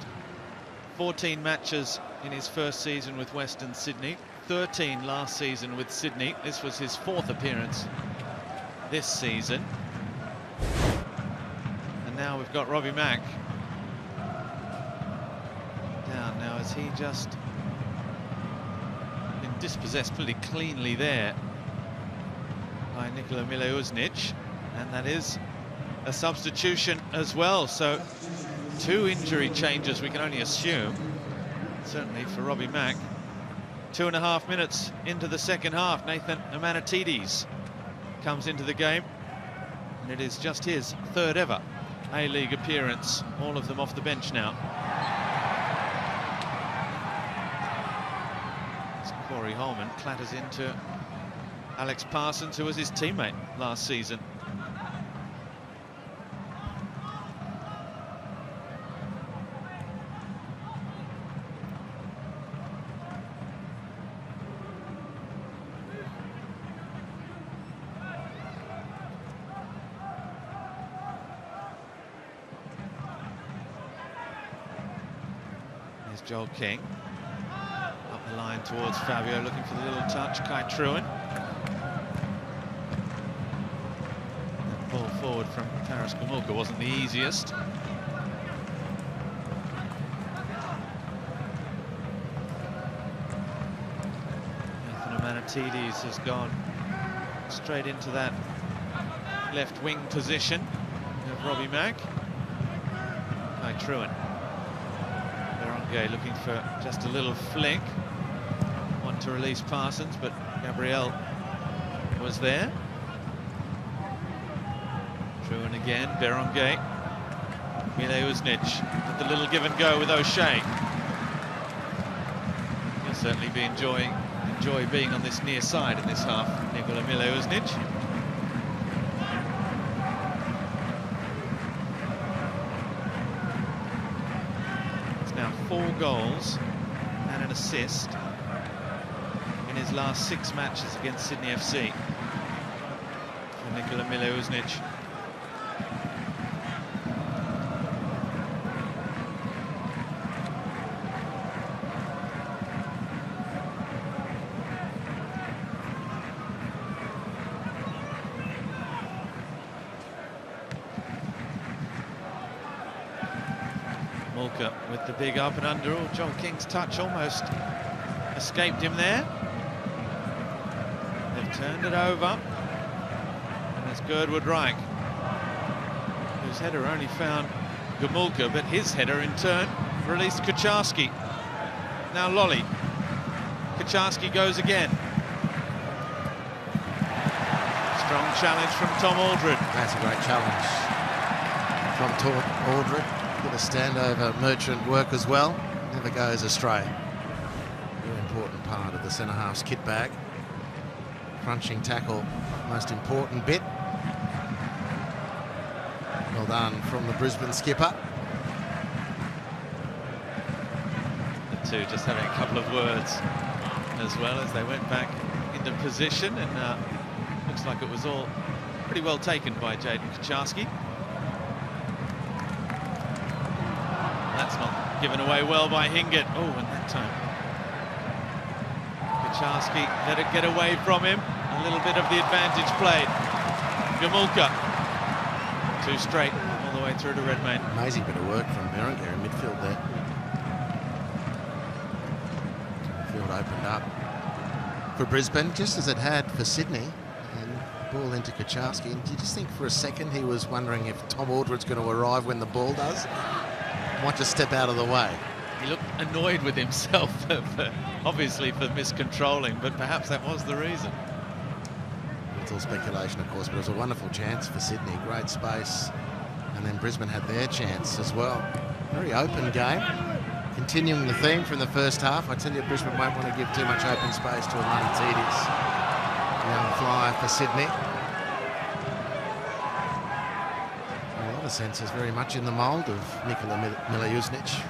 14 matches in his first season with Western Sydney, 13 last season with Sydney. This was his 4th appearance this season. And now we've got Robbie Mack down now, as he just been dispossessed pretty cleanly there by Nikola Mileusnic, and that is a substitution as well. So 2 injury changes, we can only assume, certainly for Robbie Mack. 2.5 minutes into the second half, Nathan Amanatides comes into the game, and it is just his 3rd ever A-League appearance, all of them off the bench now. As Corey Holman clatters into Alex Parsons, who was his teammate last season. Joel King up the line towards Fabio, looking for the little touch. Kai Truan. That ball forward from Paris Kamulka wasn't the easiest. Nathan Amanatides has gone straight into that left wing position of Robbie Mack. Kai Truan. Looking for just a little flick. One to release Parsons, but Gabriel was there. Truan again, Berenguer. Mileusnic with the little give and go with O'Shea. He'll certainly be enjoying enjoy being on this near side in this half, Nikola Mileusnic. It's now 4 goals and an assist in his last 6 matches against Sydney FC for Nikola Mileusnic. With the big up and under. Oh, Joel King's touch almost escaped him there. They've turned it over. And it's Girdwood Reich, whose header only found Gomulka, but his header in turn released Kucharski. Now Lolly. Kucharski goes again. Strong challenge from Tom Aldred. That's a great challenge from Tom Aldred. Bit of standover merchant work as well. Never goes astray. Very important part of the centre half's kit bag. Crunching tackle, most important bit. Well done from the Brisbane skipper. The two just having a couple of words as well as they went back into position, and looks like it was all pretty well taken by Jayden Kucharski. That's not given away well by Hingett. Oh, and that time Kucharski let it get away from him. A little bit of the advantage played. Gomulka. 2 straight all the way through to Redmayne. Amazing bit of work from Berenguer in midfield there. Midfield opened up for Brisbane, just as it had for Sydney. And ball into Kucharski. And do you just think for a second he was wondering if Tom Aldred's going to arrive when the ball does? Might just step out of the way. He looked annoyed with himself, obviously for miscontrolling, but perhaps that was the reason. It's all speculation, of course, but it was a wonderful chance for Sydney. Great space. And then Brisbane had their chance as well. Very open game. Continuing the theme from the first half. I tell you, Brisbane won't want to give too much open space to Amanatidis. Young flyer for Sydney. In a lot of senses, very much in the mould of Nikola Mileusnic.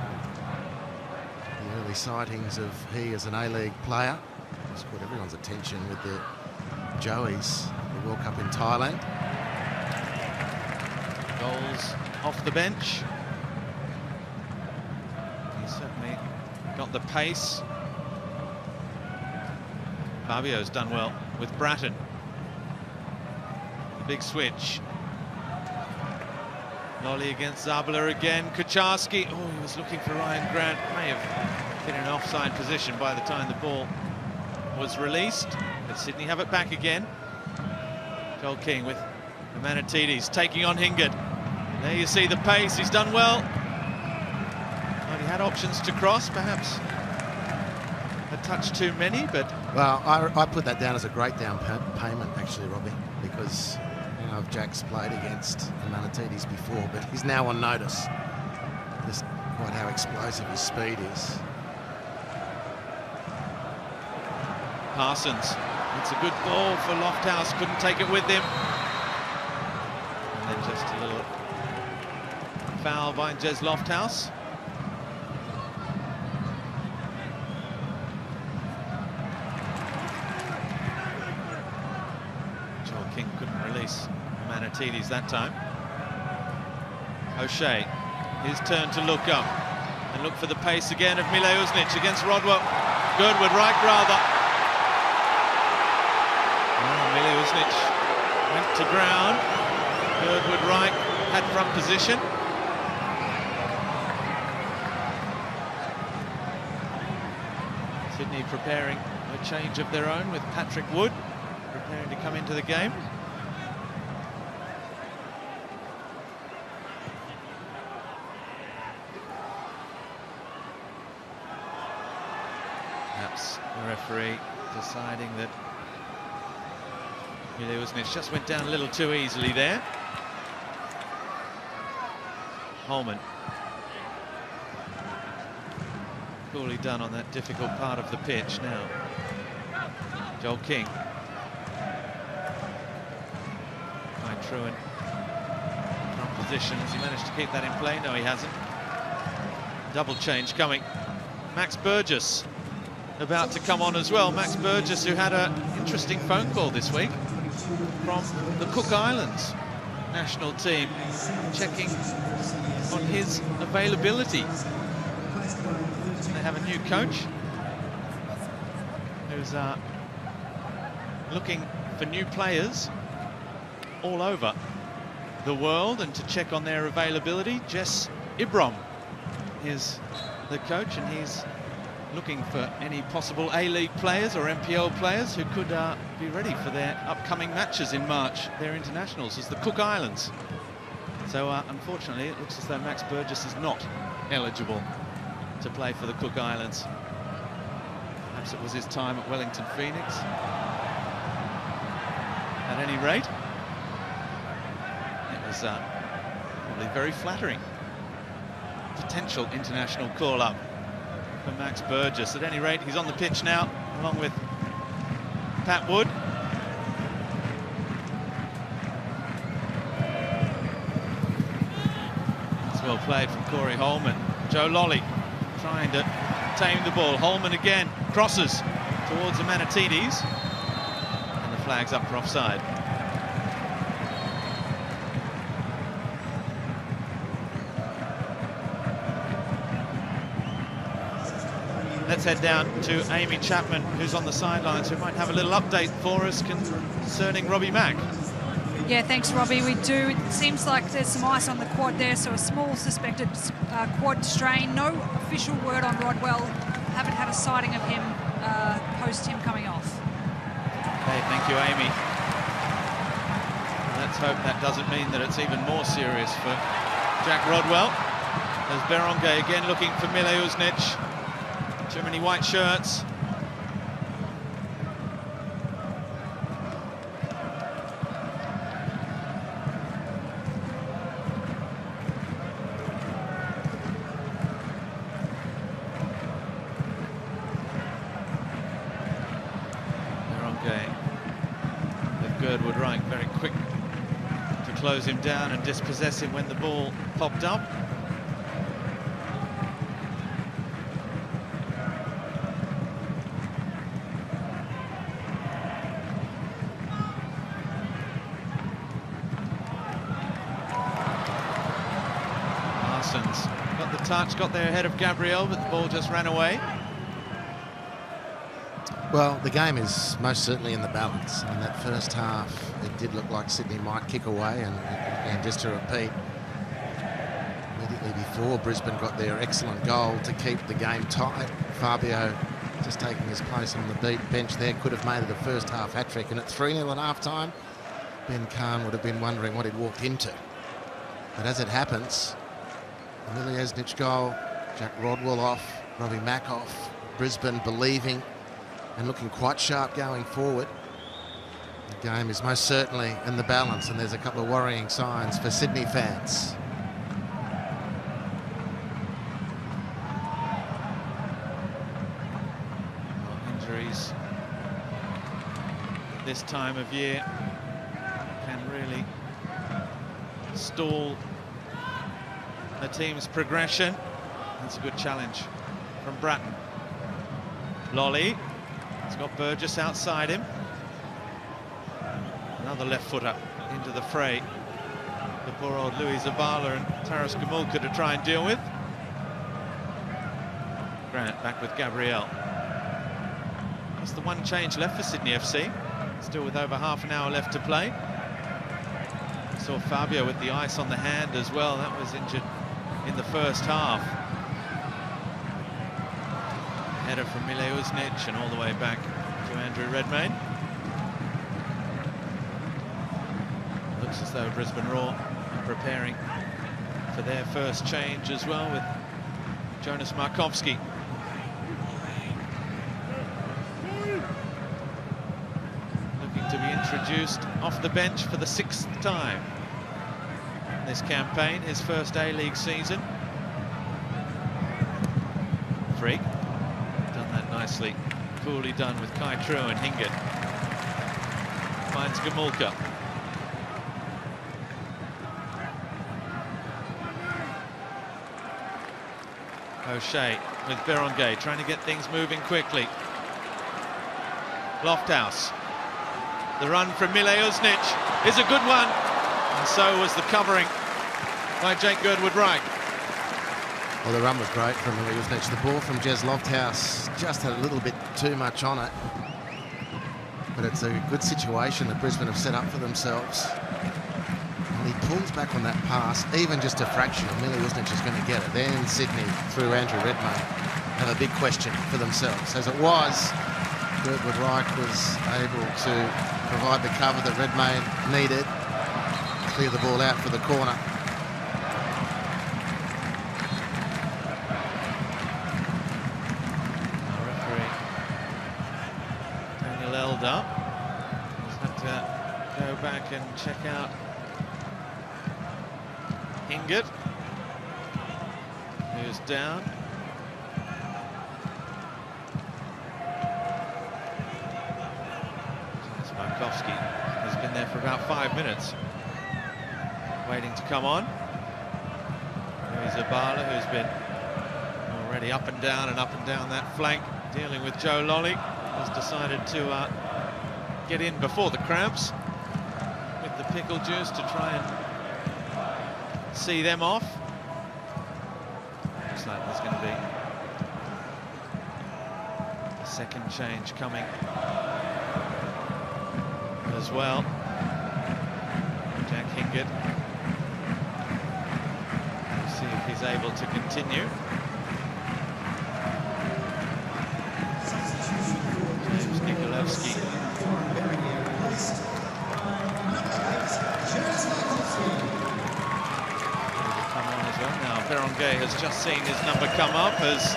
The early sightings of he as an A-League player. Just caught everyone's attention with the Joeys, the World Cup in Thailand. Goals off the bench. He's certainly got the pace. Fabio's done well with Bratton. The big switch. Lolly against Zabala again. Kucharski. Oh, he was looking for Ryan Grant. May have been in an offside position by the time the ball was released. But Sydney have it back again. Joel King with Amanatidis taking on Hingett. There you see the pace. He's done well. Well, he had options to cross, perhaps a touch too many, but... Well, I put that down as a great down payment, actually, Robbie, because... Jack's played against Amanatidis before, but he's now on notice. Just quite how explosive his speed is. Parsons. It's a good ball for Lofthouse. Couldn't take it with him. And then just a little foul by Jez Lofthouse. Joel King couldn't release Amanatidis that time. O'Shea, his turn to look up and look for the pace again of Mileusnic against Rodwell. Girdwood Reich rather. Oh, Mileusnic went to ground. Girdwood Reich had front position. Sydney preparing a change of their own with Patrick Wood preparing to come into the game. Perhaps the referee deciding that Mileusnic just went down a little too easily there. Holman. Coolly done on that difficult part of the pitch now. Joel King. Truant from position. Has he managed to keep that in play? No, he hasn't. Double change coming. Max Burgess about to come on as well. Max Burgess, who had an interesting phone call this week from the Cook Islands national team, checking on his availability. They have a new coach who's looking for new players all over the world, and to check on their availability, Jess Ibram is the coach, and he's looking for any possible A-League players or MPL players who could be ready for their upcoming matches in March, their internationals, as the Cook Islands. So unfortunately, it looks as though Max Burgess is not eligible to play for the Cook Islands. Perhaps it was his time at Wellington Phoenix. At any rate, was probably very flattering potential international call-up for Max Burgess. At any rate, he's on the pitch now, along with Pat Wood. It's well played from Corey Holman. Joe Lolly trying to tame the ball. Holman again crosses towards the Manatides, and the flag's up for offside. Let's head down to Amy Chapman, who's on the sidelines, who might have a little update for us concerning Robbie Mack. Yeah, thanks, Robbie. We do. It seems like there's some ice on the quad there, so a small suspected quad strain. No official word on Rodwell. Haven't had a sighting of him post him coming off. Okay, thank you, Amy. Let's hope that doesn't mean that it's even more serious for Jack Rodwell. There's Berenguer again looking for Mile Uznic. Too many white shirts. Berenguer with Girdwood right, very quick to close him down and dispossess him when the ball popped up. Got the touch, got there ahead of Gabriel, but the ball just ran away. Well, the game is most certainly in the balance. In that first half, it did look like Sydney might kick away, and just to repeat, immediately before Brisbane got their excellent goal to keep the game tight, Fabio just taking his place on the bench there could have made it a first half hat-trick, and at 3-0 at half-time, Ben Kahn would have been wondering what he'd walked into. But as it happens, Mile Uznic goal, Jack Rodwell off, Robbie Mack off, Brisbane believing and looking quite sharp going forward. The game is most certainly in the balance, and there's a couple of worrying signs for Sydney fans. Injuries this time of year can really stall the team's progression. That's a good challenge from Bratton. Lolly, he's got Burgess outside him. Another left footer into the fray. The poor old Louis Zabala and Taras Gamulka to try and deal with. Grant back with Gabriel. That's the one change left for Sydney FC. Still with over half an hour left to play. Saw Fabio with the ice on the hand as well. That was injured in the first half. Header from Mile Uznic and all the way back to Andrew Redmayne. Looks as though Brisbane Roar are preparing for their first change as well, with Jonas Markovski. Looking to be introduced off the bench for the 6th time this campaign, his first A-League season. Freak done that nicely Poorly done with Kai True and Hingett. Finds Gamulka. O'Shea with Berenguer trying to get things moving quickly. Lofthouse. The run from Mile Usnic is a good one. And so was the covering by Jake Girdwood-Wright. Well, the run was great from Mile Usnic. The ball from Jez Lofthouse just had a little bit too much on it. But it's a good situation that Brisbane have set up for themselves. And he pulls back on that pass, even just a fraction of Mile Usnic is going to get it. Then Sydney, through Andrew Redmayne, have a big question for themselves. As it was, Girdwood-Wright was able to provide the cover that Redmayne needed, clear the ball out for the corner. Our referee, Daniel Elder, has had to go back and check out Hingett, who's down. Markovsky has been there for about 5 minutes, waiting to come on. Here's Zabala, who's been already up and down that flank, dealing with Joe Lolly. Has decided to get in before the cramps with the pickle juice to try and see them off. Looks like there's going to be a second change coming as well. Jack Hingett. We'll see if he's able to continue. James Nikolevsky. Come on as well. Now Berenguer has just seen his number come up, as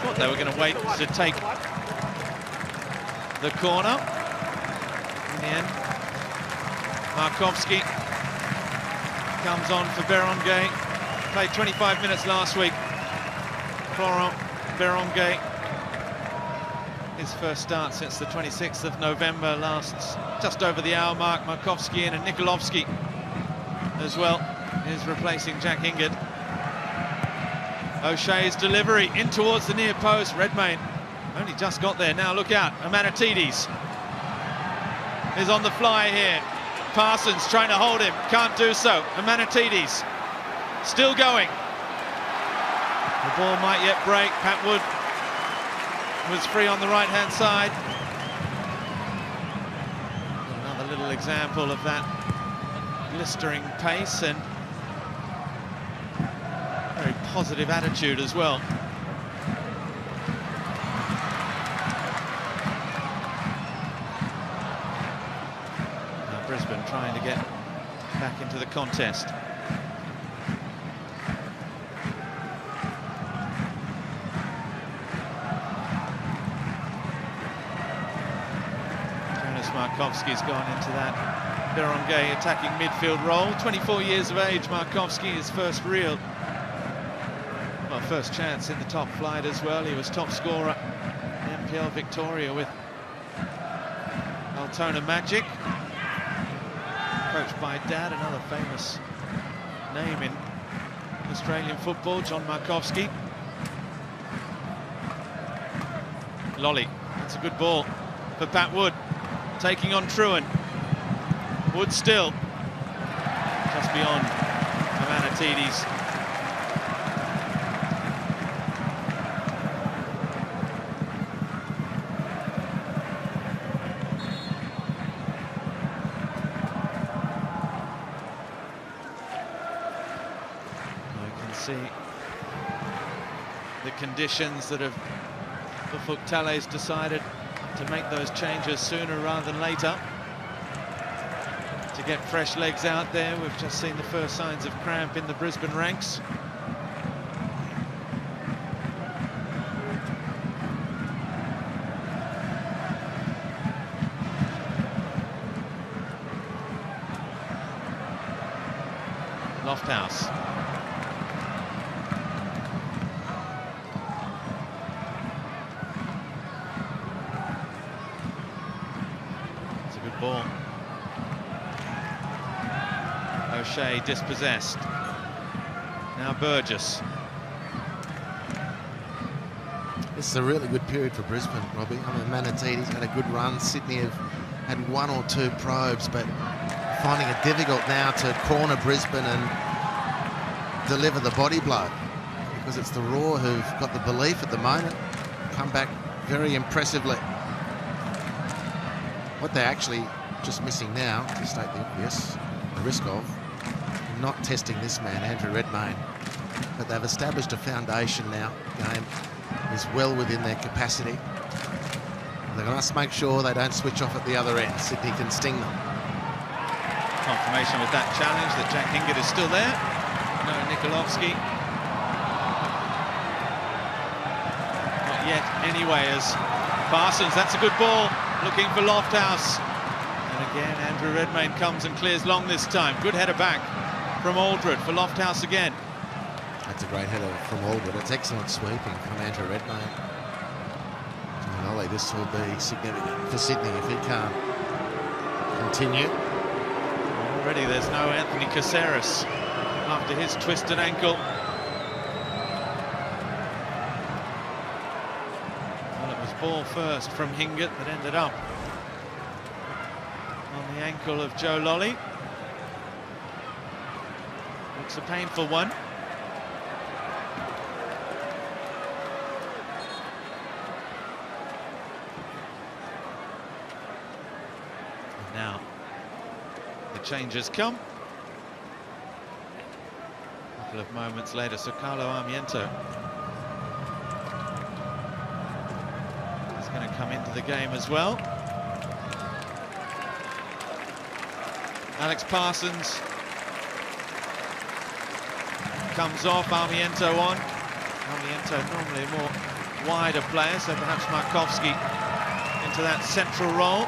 thought they were going to wait to take the corner. In the end, Markovsky comes on for Berenguer. Played 25 minutes last week. Florent Berenguer, his first start since the 26th of November, lasts just over the hour mark. Markovsky in, and Nikolovsky as well is replacing Jack Hingett. O'Shea's delivery in towards the near post. Redmayne only just got there. Now look out, Amanatidis is on the fly here. Parsons trying to hold him, can't do so. Amanatidis still going. The ball might yet break. Pat Wood was free on the right-hand side. Another little example of that blistering pace and very positive attitude as well. Now Brisbane trying to get back into the contest. Markovsky's gone into that Berenguer attacking midfield role. 24 years of age, Markovsky, his first first chance in the top flight as well. He was top scorer in NPL Victoria with Altona Magic. Coached by Dad, another famous name in Australian football, John Markovsky. Lolly, that's a good ball for Pat Wood. Taking on Truan. Wood still just beyond Amanatidis. You can see the conditions that have Ufuk Talle's decided to make those changes sooner rather than later, to get fresh legs out there. We've just seen the first signs of cramp in the Brisbane ranks. Lofthouse. ball. O'Shea dispossessed. Now Burgess. This is a really good period for Brisbane, Robbie. I mean, Manatiti's had a good run. Sydney have had 1 or 2 probes, but finding it difficult now to corner Brisbane and deliver the body blow, because it's the Raw who've got the belief at the moment. Come back very impressively. What they're actually just missing now, to state the obvious, the risk of not testing this man, Andrew Redmayne. But they've established a foundation now. The game is well within their capacity. They must make sure they don't switch off at the other end. Sydney can sting them. Confirmation with that challenge that Jack Hingett is still there. No Nikolovsky. Not yet anyway, as Parsons, that's a good ball, looking for Lofthouse. And again, Andrew Redmayne comes and clears long this time. Good header back from Aldred for Lofthouse again. That's a great header from Aldred. It's excellent sweeping from Andrew Redmayne. And Ollie, this will be significant for Sydney if he can't continue. Already there's no Anthony Caceres after his twisted ankle. Well, it was ball first from Hingett that ended up on the ankle of Joe Lolly. It's a painful one. Now the changes come. A couple of moments later, so Carlo Armiento is going to come into the game as well. Alex Parsons comes off, Armiento on. Armiento normally a more wider player, so perhaps Markovsky into that central role.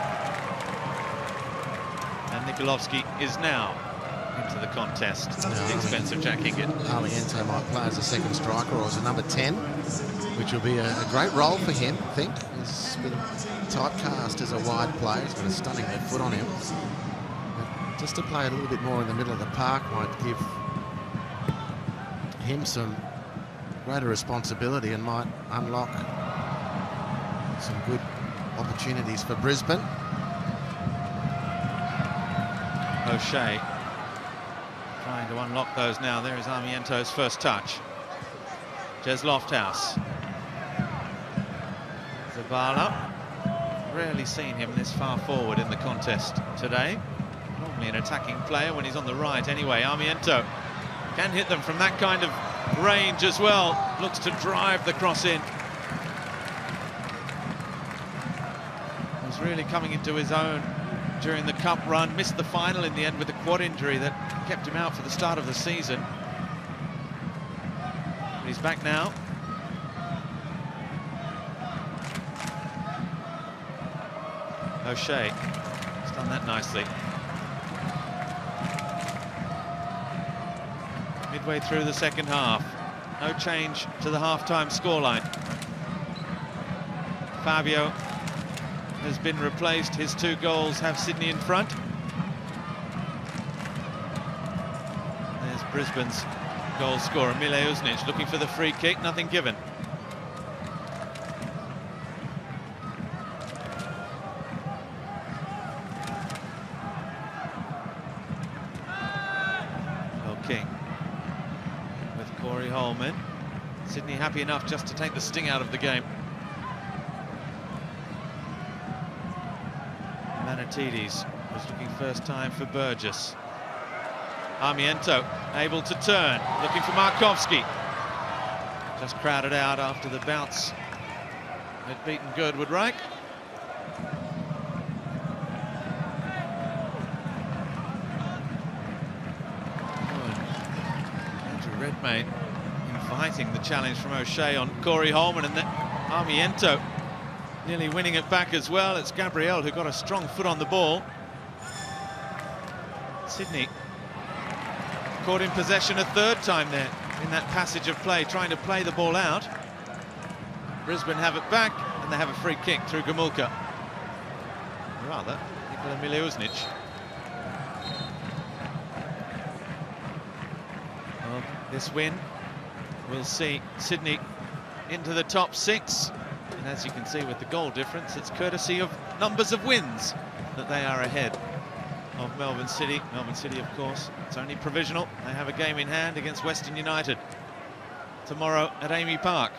And Nikolovsky is now into the contest at the expense of Jack Hingett. Armiento might play as a second striker or as a number 10, which will be a great role for him, I think. He's been typecast as a wide player. He's got a stunning left foot on him. But just to play a little bit more in the middle of the park might give him some greater responsibility and might unlock some good opportunities for Brisbane. O'Shea trying to unlock those now. There is Armiento's first touch. Jez Lofthouse. Zavala. Rarely seen him this far forward in the contest today. Normally an attacking player when he's on the right. Anyway, Armiento can hit them from that kind of range as well. Looks to drive the cross in. Was really coming into his own during the cup run. Missed the final in the end with a quad injury that kept him out for the start of the season. But he's back now. O'Shea has done that nicely. Midway through the second half, no change to the half-time scoreline. Fabio has been replaced. His 2 goals have Sydney in front. There's Brisbane's goal scorer, Mile Uznic, looking for the free kick, nothing given. King with Corey Holman. Sydney happy enough just to take the sting out of the game. Manatidis was looking first time for Burgess. Armiento able to turn, looking for Markovsky. Just crowded out after the bounce had beaten Girdwood Reich. Andrew Redmayne inviting the challenge from O'Shea on Corey Holman, and then Armiento nearly winning it back as well. It's Gabriel who got a strong foot on the ball. Sydney caught in possession a 3rd time there in that passage of play, trying to play the ball out. Brisbane have it back, and they have a free kick through Gamulka. Rather, Miluznic. Well, this win will see Sydney into the top 6. And as you can see with the goal difference, it's courtesy of numbers of wins that they are ahead of Melbourne City. Melbourne City, of course, it's only provisional. They have a game in hand against Western United tomorrow at Amy Park.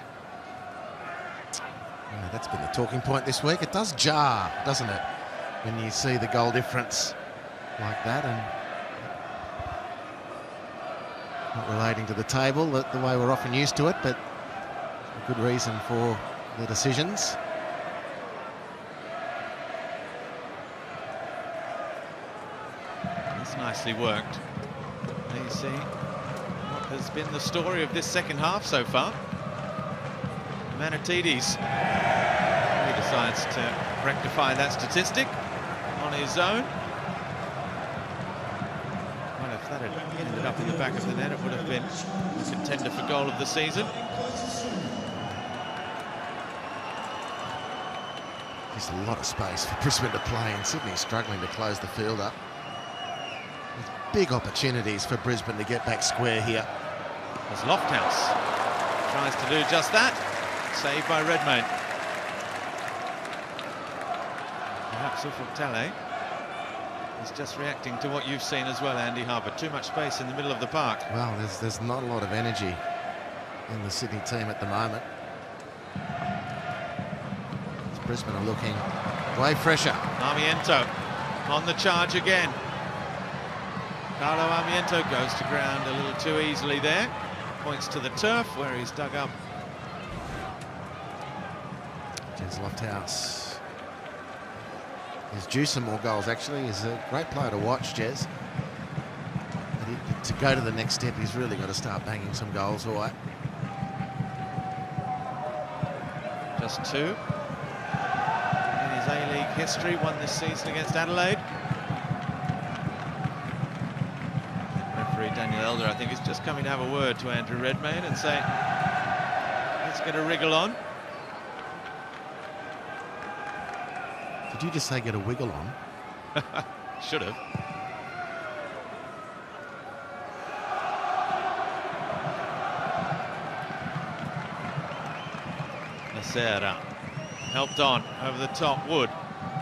Yeah, that's been the talking point this week. It does jar, doesn't it, when you see the goal difference like that, and not relating to the table the way we're often used to it, but a good reason for the decisions. It's nicely worked. There you see what has been the story of this second half so far. Manatidis, he decides to rectify that statistic on his own. Well, if that had ended up in the back of the net, it would have been a contender for goal of the season. There's a lot of space for Brisbane to play, and Sydney struggling to close the field up. There's big opportunities for Brisbane to get back square here. As Lofthouse tries to do just that. Saved by Redmayne. Perhaps Ufuk-Talay is just reacting to what you've seen as well, Andy Harper. Too much space in the middle of the park. Well, there's not a lot of energy in the Sydney team at the moment. Brisbane are looking way fresher. Armiento on the charge again. Carlo Armiento goes to ground a little too easily there. Points to the turf where he's dug up. Jens Lofthouse is due some more goals, actually. He's a great player to watch, Jez. But to go to the next step, he's really got to start banging some goals away. Just 2 in his A-League history, one this season against Adelaide. Referee Daniel Elder, I think, is just coming to have a word to Andrew Redmayne and say, let's get a wriggle on. Did you just say get a wiggle on? Should have. Serra helped on over the top. Wood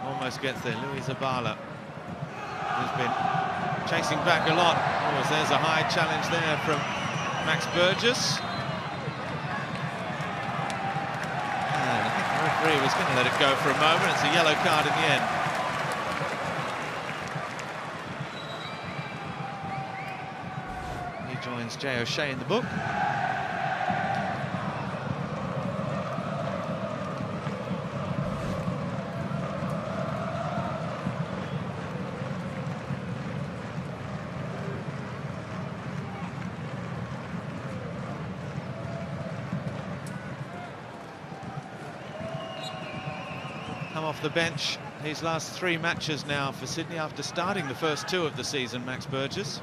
almost gets there. Louis Zabala, who's been chasing back a lot. Oh, there's a high challenge there from Max Burgess. And I think the referee was going to let it go for a moment. It's a yellow card in the end. He joins Jay O'Shea in the book. Off the bench his last 3 matches now for Sydney after starting the first 2 of the season, Max Burgess.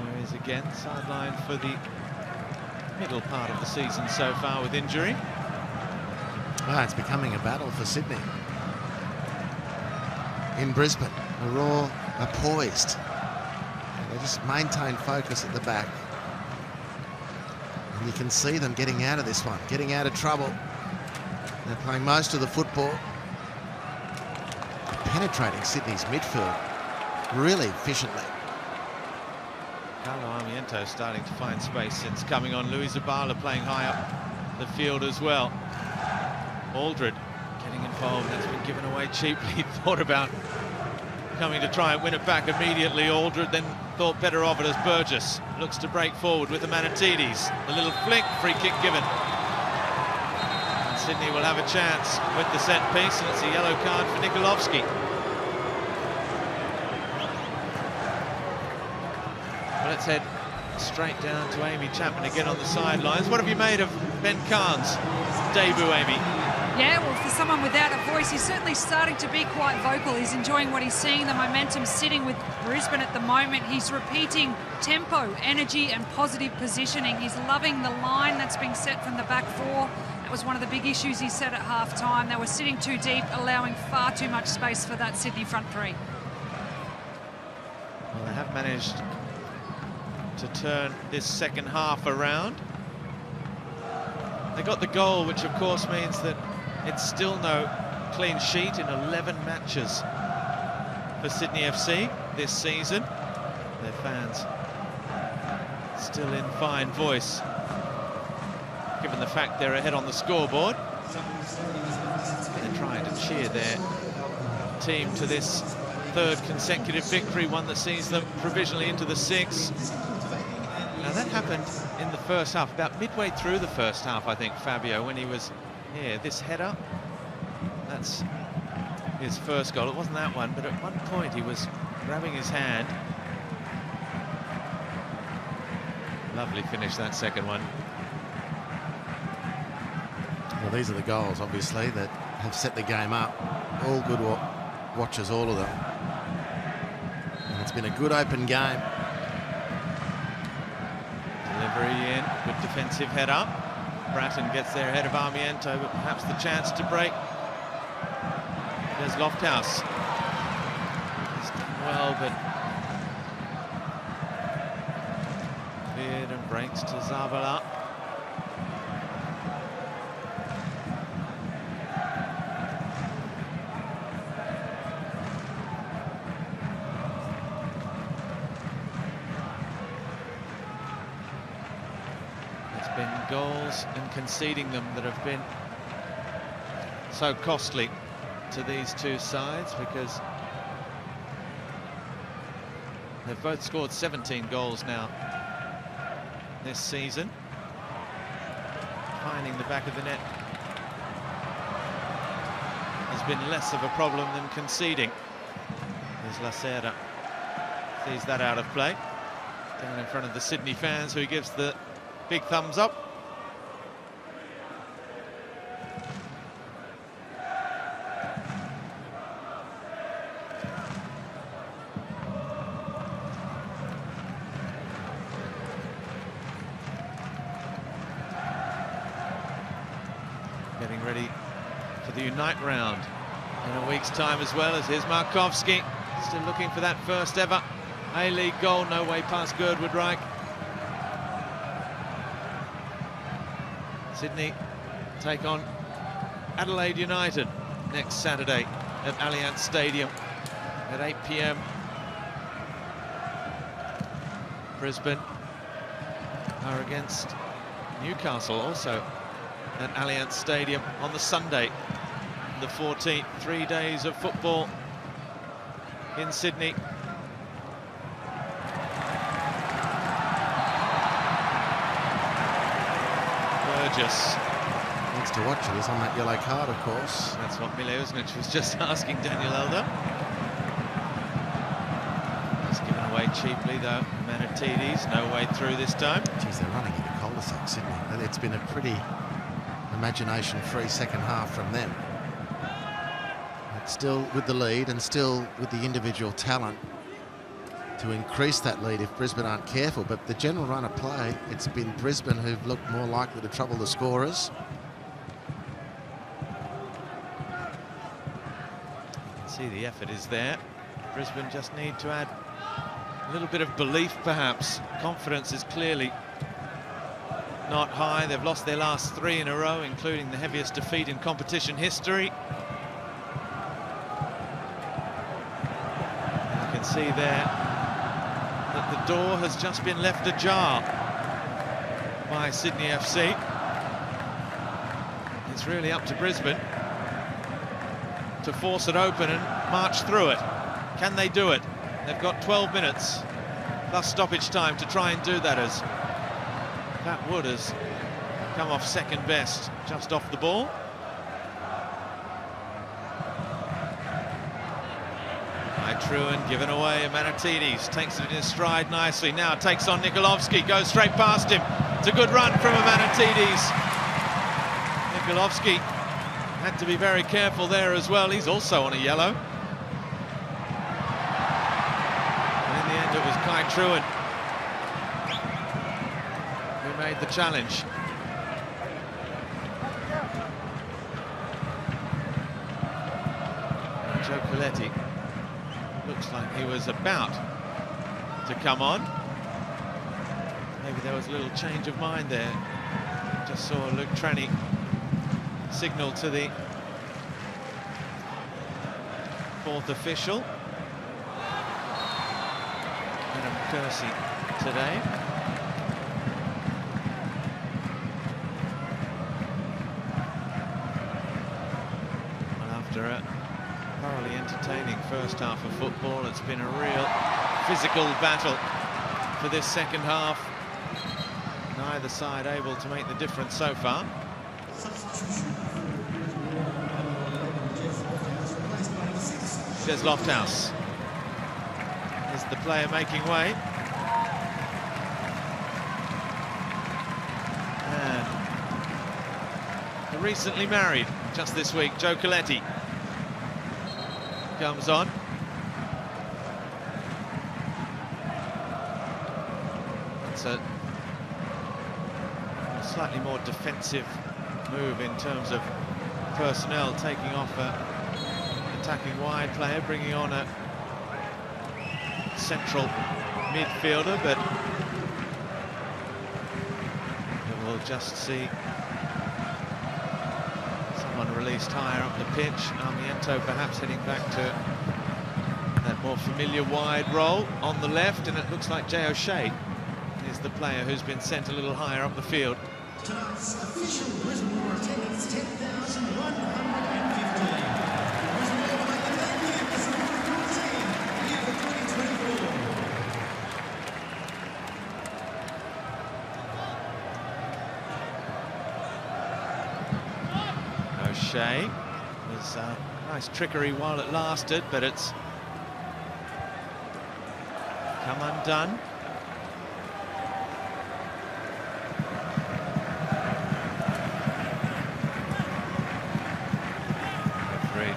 There he is again, sidelined for the middle part of the season so far with injury. Well, it's becoming a battle for Sydney. In Brisbane, they're all poised. They just maintain focus at the back. And you can see them getting out of this one, getting out of trouble. They're playing most of the football. Penetrating Sydney's midfield really efficiently. Carlo Armiento starting to find space since coming on. Louis Zabala playing high up the field as well. Aldred getting involved, has been given away cheaply. Thought about coming to try and win it back immediately. Aldred then thought better of it as Burgess looks to break forward with the Manatidis. A little flick, free kick given. And Sydney will have a chance with the set piece, and it's a yellow card for Nikolovsky. Well, let's head straight down to Amy Chapman again on the sidelines. What have you made of Ben Cahn's debut, Amy? Yeah, well, for someone without a voice, he's certainly starting to be quite vocal. He's enjoying what he's seeing. The momentum sitting with Brisbane at the moment. He's repeating tempo, energy and positive positioning. He's loving the line that's being set from the back four. That was one of the big issues he said at half-time. They were sitting too deep, allowing far too much space for that Sydney front three. Well, they have managed to turn this second half around. They got the goal, which of course means that it's still no clean sheet in 11 matches for Sydney FC this season. Their fans still in fine voice, given the fact they're ahead on the scoreboard. They're trying to cheer their team to this third consecutive victory, one that sees them provisionally into the sixth. Now that happened in the first half, about midway through the first half, I think, Fabio, when he was here. This header, that's his first goal. It wasn't that one, but at one point he was grabbing his hand. Lovely finish, that second one. Well, these are the goals, obviously, that have set the game up. All good watches, all of them. And it's been a good open game. Delivery in, good defensive header. Bratton gets there ahead of Armiento, but perhaps the chance to break. There's Lofthouse. He's done well, but cleared and breaks to Zabala. Goals and conceding them that have been so costly to these two sides, because they've both scored 17 goals now this season. Finding the back of the net has been less of a problem than conceding. There's Lacerda, sees that out of play down in front of the Sydney fans, who he gives the big thumbs up. Getting ready for the Unite round in a week's time as well. As here's Markovski, still looking for that first ever A-League goal. No way past Girdwood Reich. Sydney take on Adelaide United next Saturday at Allianz Stadium at 8 p.m. Brisbane are against Newcastle, also at Allianz Stadium on the Sunday, the 14th. 3 days of football in Sydney. Burgess needs to watch it. He's on that yellow card, of course. That's what Mileušnić was just asking Daniel Elder. He's given away cheaply, though. Manatides, no way through this time. Geez, they're running into cul-de-sac, Sydney. It's been a pretty imagination-free second half from them. But still with the lead and still with the individual talent to increase that lead if Brisbane aren't careful. But the general run of play, it's been Brisbane who've looked more likely to trouble the scorers. You can see the effort is there. Brisbane just need to add a little bit of belief, perhaps. Confidence is clearly not high. They've lost their last 3 in a row, including the heaviest defeat in competition history. And you can see there that the door has just been left ajar by Sydney FC. It's really up to Brisbane to force it open and march through it. Can they do it? They've got 12 minutes plus stoppage time to try and do that, as Pat Wood has come off second best, just off the ball. Truan given away. Manatides takes it in his stride nicely. Now takes on Nikolovsky, goes straight past him. It's a good run from Manatides. Nikolovsky Had to be very careful there as well. He's also on a yellow. And in the end, it was Kai Truant who made the challenge. And Joe Coletti looks like he was about to come on. Maybe there was a little change of mind there. Just saw Luke Tranny signal to the fourth official. Adam Kersey today. And after a thoroughly entertaining first half of football, it's been a real physical battle for this second half. Neither side able to make the difference so far. There's Lofthouse. Is the player making way? And the recently married, just this week, Joe Coletti comes on. It's a slightly more defensive move in terms of personnel, taking off a attacking wide player, bringing on a central midfielder, but we'll just see someone released higher up the pitch. Armiento perhaps heading back to that more familiar wide role on the left, and it looks like Jay O'Shea is the player who's been sent a little higher up the field. Tonight's official Brisbane attendance 10,115. O'Shea was nice trickery while it lasted, but it's come undone.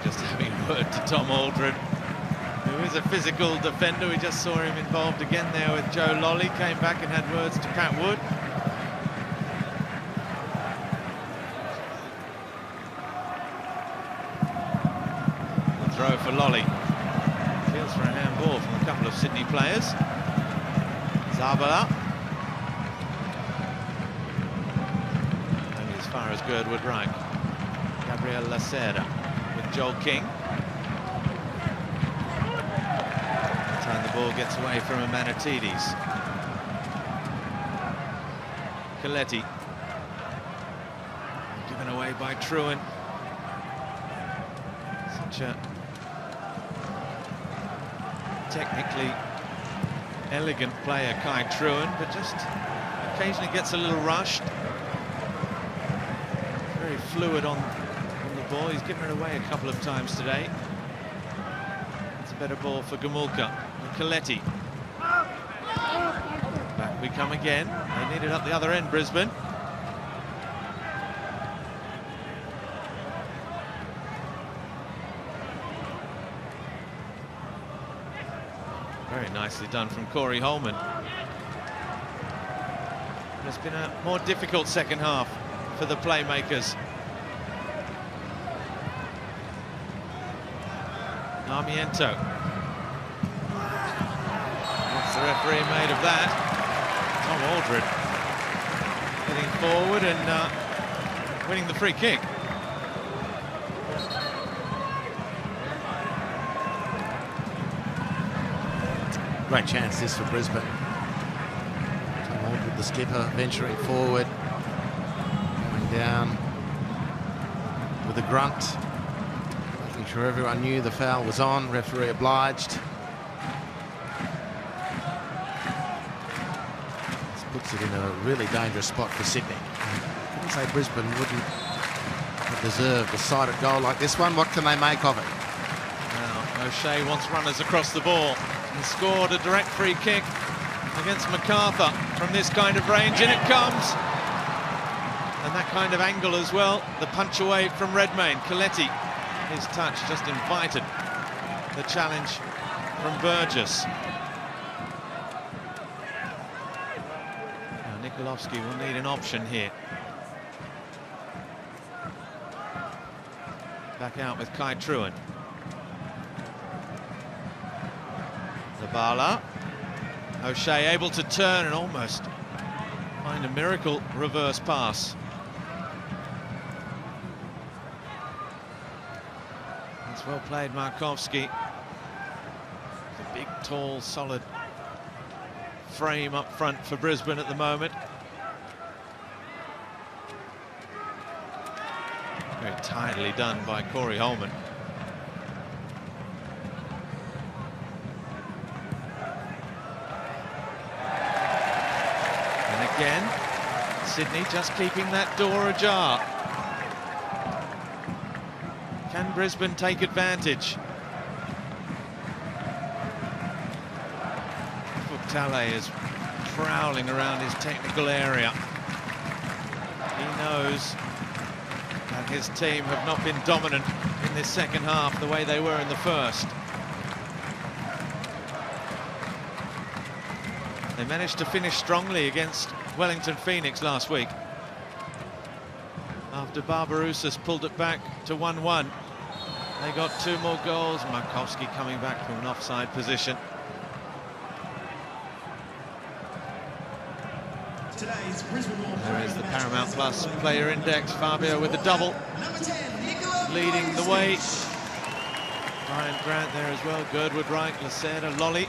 Just having a word to Tom Aldred, who is a physical defender. We just saw him involved again there with Joe Lolly. Came back and had words to Pat Wood. The throw for Lolly. Feels for a handball from a couple of Sydney players. Zabala. Only as far as Girdwood right. Gabriel Lacerda. Joel King. Time the ball gets away from Amanatidis. Coletti. Given away by Truant. Such a technically elegant player, Kai Truant, but just occasionally gets a little rushed. Very fluid on ball. He's given it away a couple of times today. It's a better ball for Gamulka. And Coletti. Back we come again. They need it up the other end, Brisbane. Very nicely done from Corey Holman. It's been a more difficult second half for the playmakers. Armiento. What's the referee made of that? Tom Aldred heading forward and winning the free kick. Great chance this for Brisbane. Tom Aldred, the skipper, venturing forward, going down with a grunt. Making sure everyone knew the foul was on. Referee obliged. This puts it in a really dangerous spot for Sydney. I couldn't say Brisbane wouldn't have deserved a sided goal like this one. What can they make of it? Now, O'Shea wants runners across the ball. He scored a direct free kick against MacArthur from this kind of range. In it comes. And that kind of angle as well. The punch away from Redmayne. Coletti, his touch just invited the challenge from Burgess. Now Nikolovsky will need an option here. Back out with Kai Truan. Zabala. O'Shea able to turn and almost find a miracle reverse pass. It's well played, Markowski. The big, tall, solid frame up front for Brisbane at the moment. Very tidily done by Corey Holman. And again, Sydney just keeping that door ajar. Can Brisbane take advantage? Tale is prowling around his technical area. He knows that his team have not been dominant in this second half the way they were in the first. They managed to finish strongly against Wellington Phoenix last week, after Barbarouses pulled it back to 1-1. They got 2 more goals. Markowski coming back from an offside position. There is the Paramount Plus player index. Fabio with the double, leading the way. Ryan Grant there as well. Girdwood right, Lacerda, Lolly.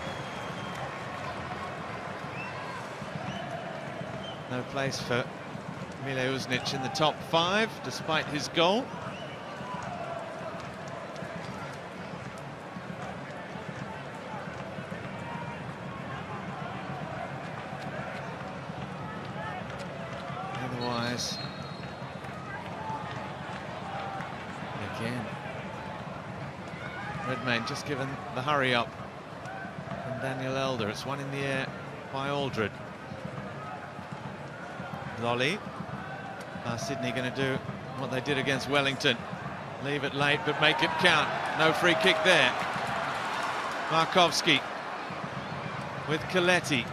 No place for Mile Uznic in the top 5, despite his goal. Otherwise, again, Redmayne just given the hurry up from Daniel Elder. It's one in the air by Aldred. Lolly. Sydney going to do what they did against Wellington. Leave it late, but make it count. No free kick there. Markowski with Coletti.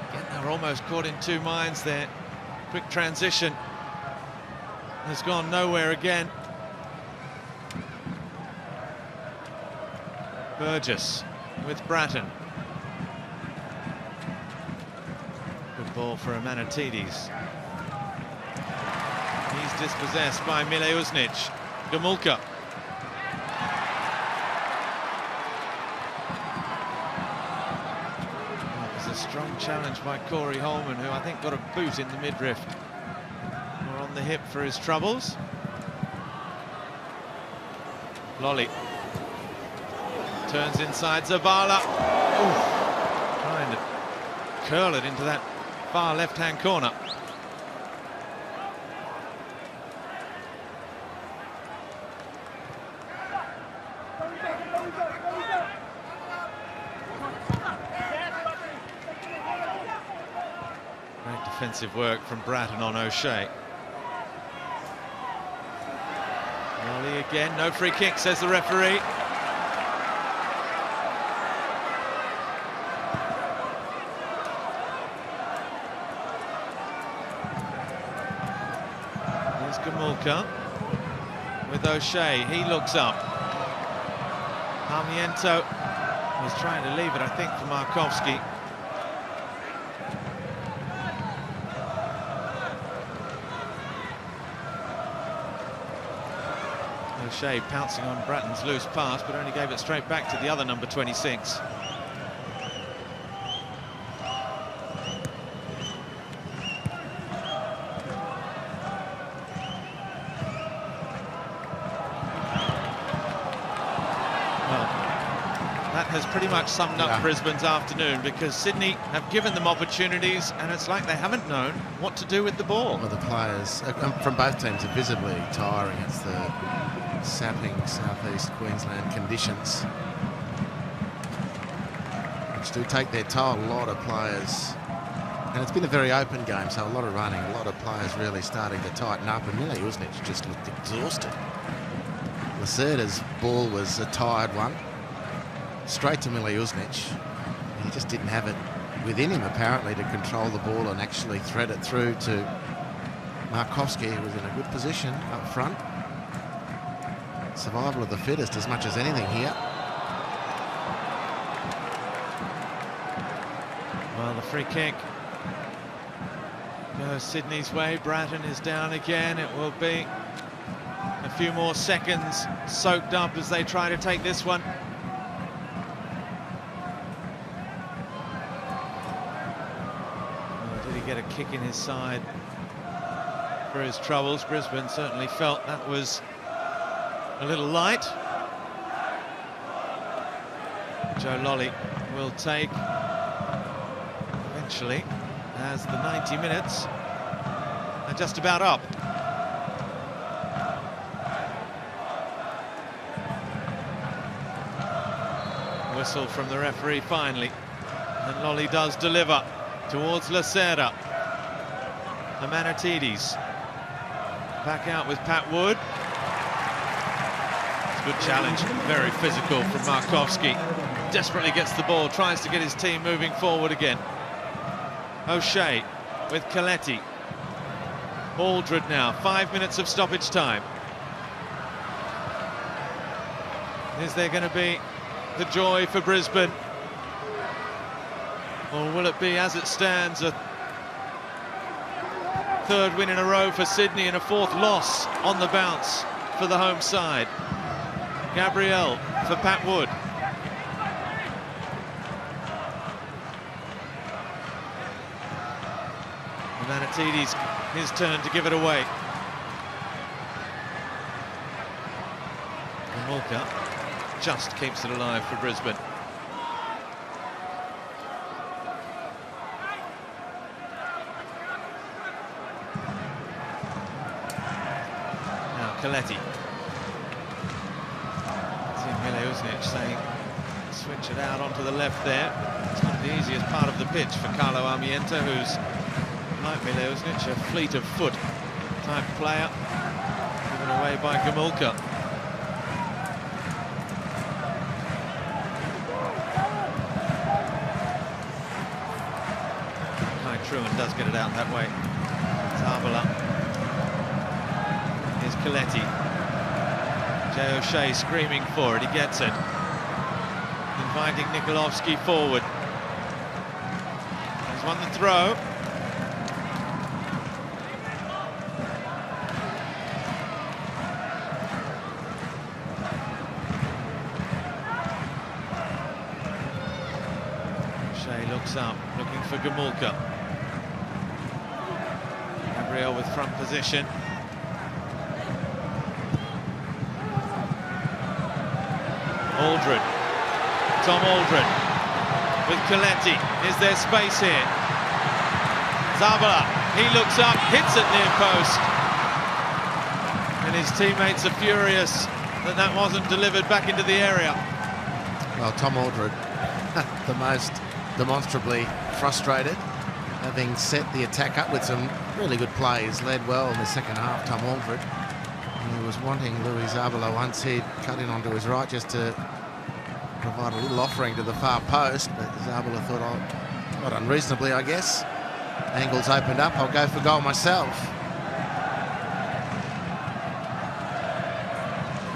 Again, they're almost caught in 2 minds there. Quick transition has gone nowhere again. Burgess with Bratton. Good ball for Amanatidis. He's dispossessed by Mile Uznic. Gamulka. That was a strong challenge by Corey Holman, who I think got a boot in the midriff or on the hip for his troubles. Lolly turns inside. Zabala. Ooh, trying to curl it into that far left-hand corner. Defensive work from Bratton on O'Shea. Lolly again, no free kick, says the referee. Here's Gamulka with O'Shea. He looks up. Sarmiento was trying to leave it, I think, for Markowski. O'Shea pouncing on Bratton's loose pass, but only gave it straight back to the other number 26. Has pretty much summed up Brisbane's afternoon, because Sydney have given them opportunities and it's like they haven't known what to do with the ball. Well, the players from both teams are visibly tiring. It's the sapping southeast Queensland conditions which do take their toll. A lot of players And it's been a very open game, so a lot of running, a lot of players really starting to tighten up, and Mile Usnic just looked exhausted. Lacerda's ball was a tired one, straight to Mile Usnic. He just didn't have it within him, apparently, to control the ball and actually thread it through to Markovski, who was in a good position up front. Survival of the fittest as much as anything here. Well, the free kick goes Sydney's way. Bratton is down again. It will be a few more seconds soaked up as they try to take this one. Oh, did he get a kick in his side for his troubles? Brisbane certainly felt that was a little light. Joe Lolly will take eventually, as the 90 minutes are just about up. Whistle from the referee finally, and Lolly does deliver towards Lacerda. Amanatidis back out with Pat Wood. It's a good challenge, very physical from Markovski. Desperately gets the ball, tries to get his team moving forward again. O'Shea with Coletti. Aldred now, 5 minutes of stoppage time. Is there going to be the joy for Brisbane? Or will it be, as it stands, a third win in a row for Sydney and a fourth loss on the bounce for the home side? Gabriel for Pat Wood. Manatidis, his turn to give it away. Mulca just keeps it alive for Brisbane. Now Coletti. See Mile Usnic saying, switch it out onto the left there. It's not the easiest part of the pitch for Carlo Armienta, who's like Mile Usnic, a fleet of foot type player, given away by Gamulka. Kai Truan does get it out that way. Zabala. Here's Coletti. Jay O'Shea screaming for it, he gets it. Inviting Nikolovsky forward. He's won the throw. Up, looking for Gamulka. Gabriel with front position. Aldred. Tom Aldred with Coletti. Is there space here? Zabala, he looks up, hits it near post. And his teammates are furious that that wasn't delivered back into the area. Well, Tom Aldred, the most demonstrably frustrated, having set the attack up with some really good plays, led well in the second half. Tom Aldred, he was wanting Louis Zabala once he'd cut in onto his right just to provide a little offering to the far post, but Zabala thought, oh, not unreasonably I guess, angles opened up, I'll go for goal myself.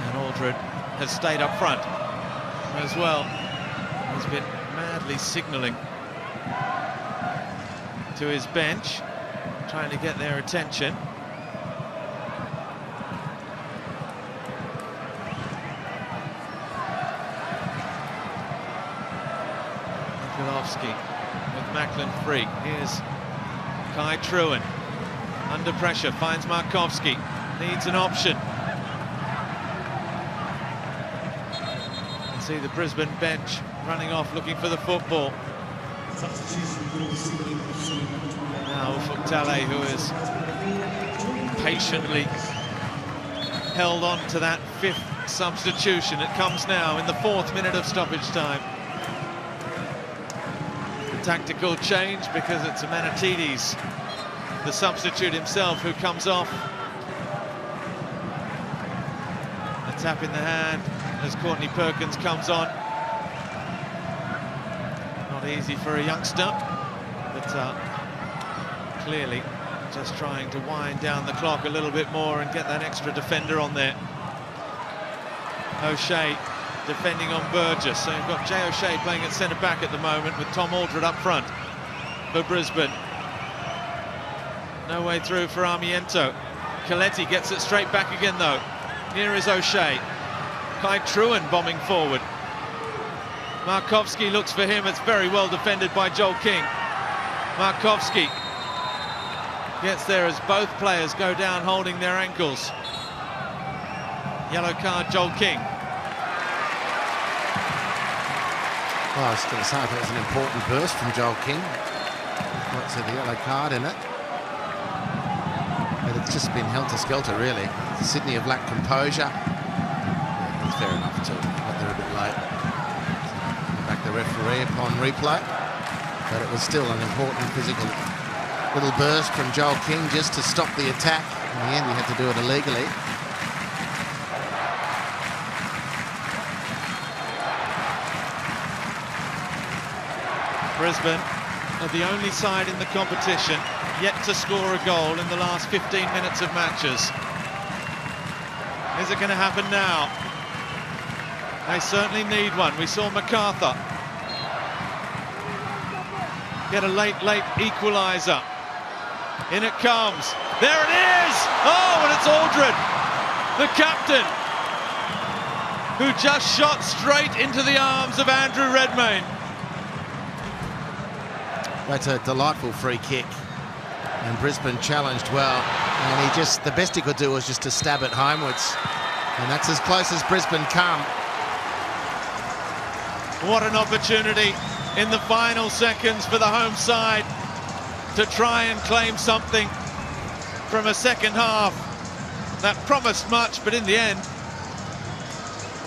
And Aldred has stayed up front as well. He's been madly signalling to his bench, trying to get their attention. Nikolovsky with Macklin free. Here's Kai Truan under pressure, finds Markovski, needs an option. See the Brisbane bench running off looking for the football. Now Fuktale, who is patiently held on to that fifth substitution. It comes now in the 4th minute of stoppage time. tactical change because it's Manatides, the substitute himself, who comes off. A tap in the hand as Courtney Perkins comes on. Not easy for a youngster, but clearly just trying to wind down the clock a little bit more and get that extra defender on there. O'Shea defending on Burgess. So you've got Jay O'Shea playing at centre-back at the moment with Tom Aldred up front for Brisbane. No way through for Armiento. Coletti gets it straight back again though. Here is O'Shea. Kai Truen bombing forward. Markovski looks for him. It's very well defended by Joel King. Markovski gets there as both players go down holding their ankles. Yellow card, Joel King. Well, I was going to say, I think it was an important burst from Joel King. Not see the yellow card in it. But it's just been helter-skelter, really. Sydney have lacked composure. Yeah, that's fair enough, too. But they're a bit late. Back the referee upon replay. But it was still an important physical little burst from Joel King just to stop the attack. In the end, he had to do it illegally. Brisbane are the only side in the competition yet to score a goal in the last 15 minutes of matches. Is it going to happen now? They certainly need one. We saw MacArthur get a late equaliser. In it comes. There it is! Oh, and it's Aldred, the captain, who just shot straight into the arms of Andrew Redmayne. That's a delightful free kick, and Brisbane challenged well, and he just, the best he could do was just to stab it homewards, and that's as close as Brisbane come. What an opportunity in the final seconds for the home side to try and claim something from a second half that promised much, but in the end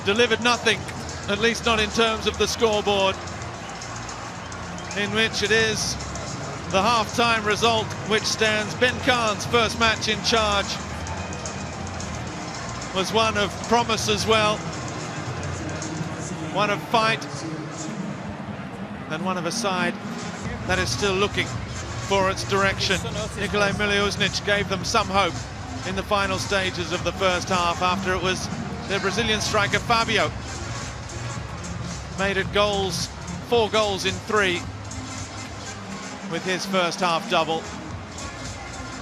delivered nothing, at least not in terms of the scoreboard, in which it is the half-time result which stands. Ben Khan's first match in charge was one of promise as well, one of fight, and one of a side that is still looking for its direction. Nikolaj Miliuznic gave them some hope in the final stages of the first half after it was their Brazilian striker Fabio made it goals, 4 goals in 3 with his first half double.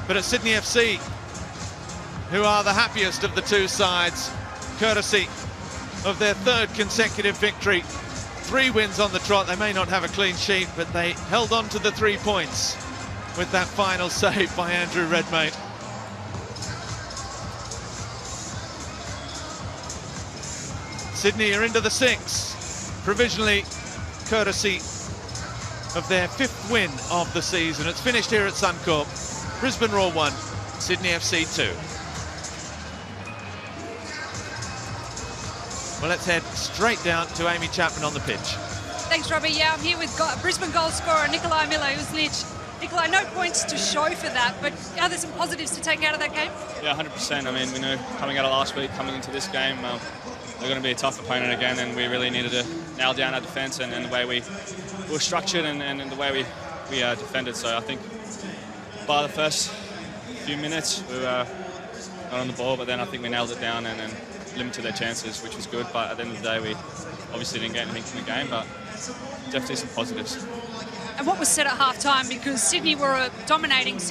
But it's Sydney FC who are the happiest of the two sides, courtesy of their 3rd consecutive victory. 3 wins on the trot. They may not have a clean sheet, but they held on to the 3 points with that final save by Andrew Redmayne. Sydney are into the 6, provisionally courtesy of their 5th win of the season. It's finished here at Suncorp. Brisbane Roar 1, Sydney FC 2. Well, let's head straight down to Amy Chapman on the pitch. Thanks, Robbie. Yeah, I'm here with Brisbane goal scorer Nikolaj Miliuznic. Nikolaj, no points to show for that, but are there some positives to take out of that game? Yeah, 100%. I mean, we knew coming out of last week, coming into this game, they're going to be a tough opponent again, and we really needed to nail down our defence and the way we were structured and the way we defended. So I think by the first few minutes, we were not on the ball, but then I think we nailed it down and limited their chances, which was good. But at the end of the day, we obviously didn't get anything from the game, but definitely some positives. And what was said at half-time, because Sydney were dominating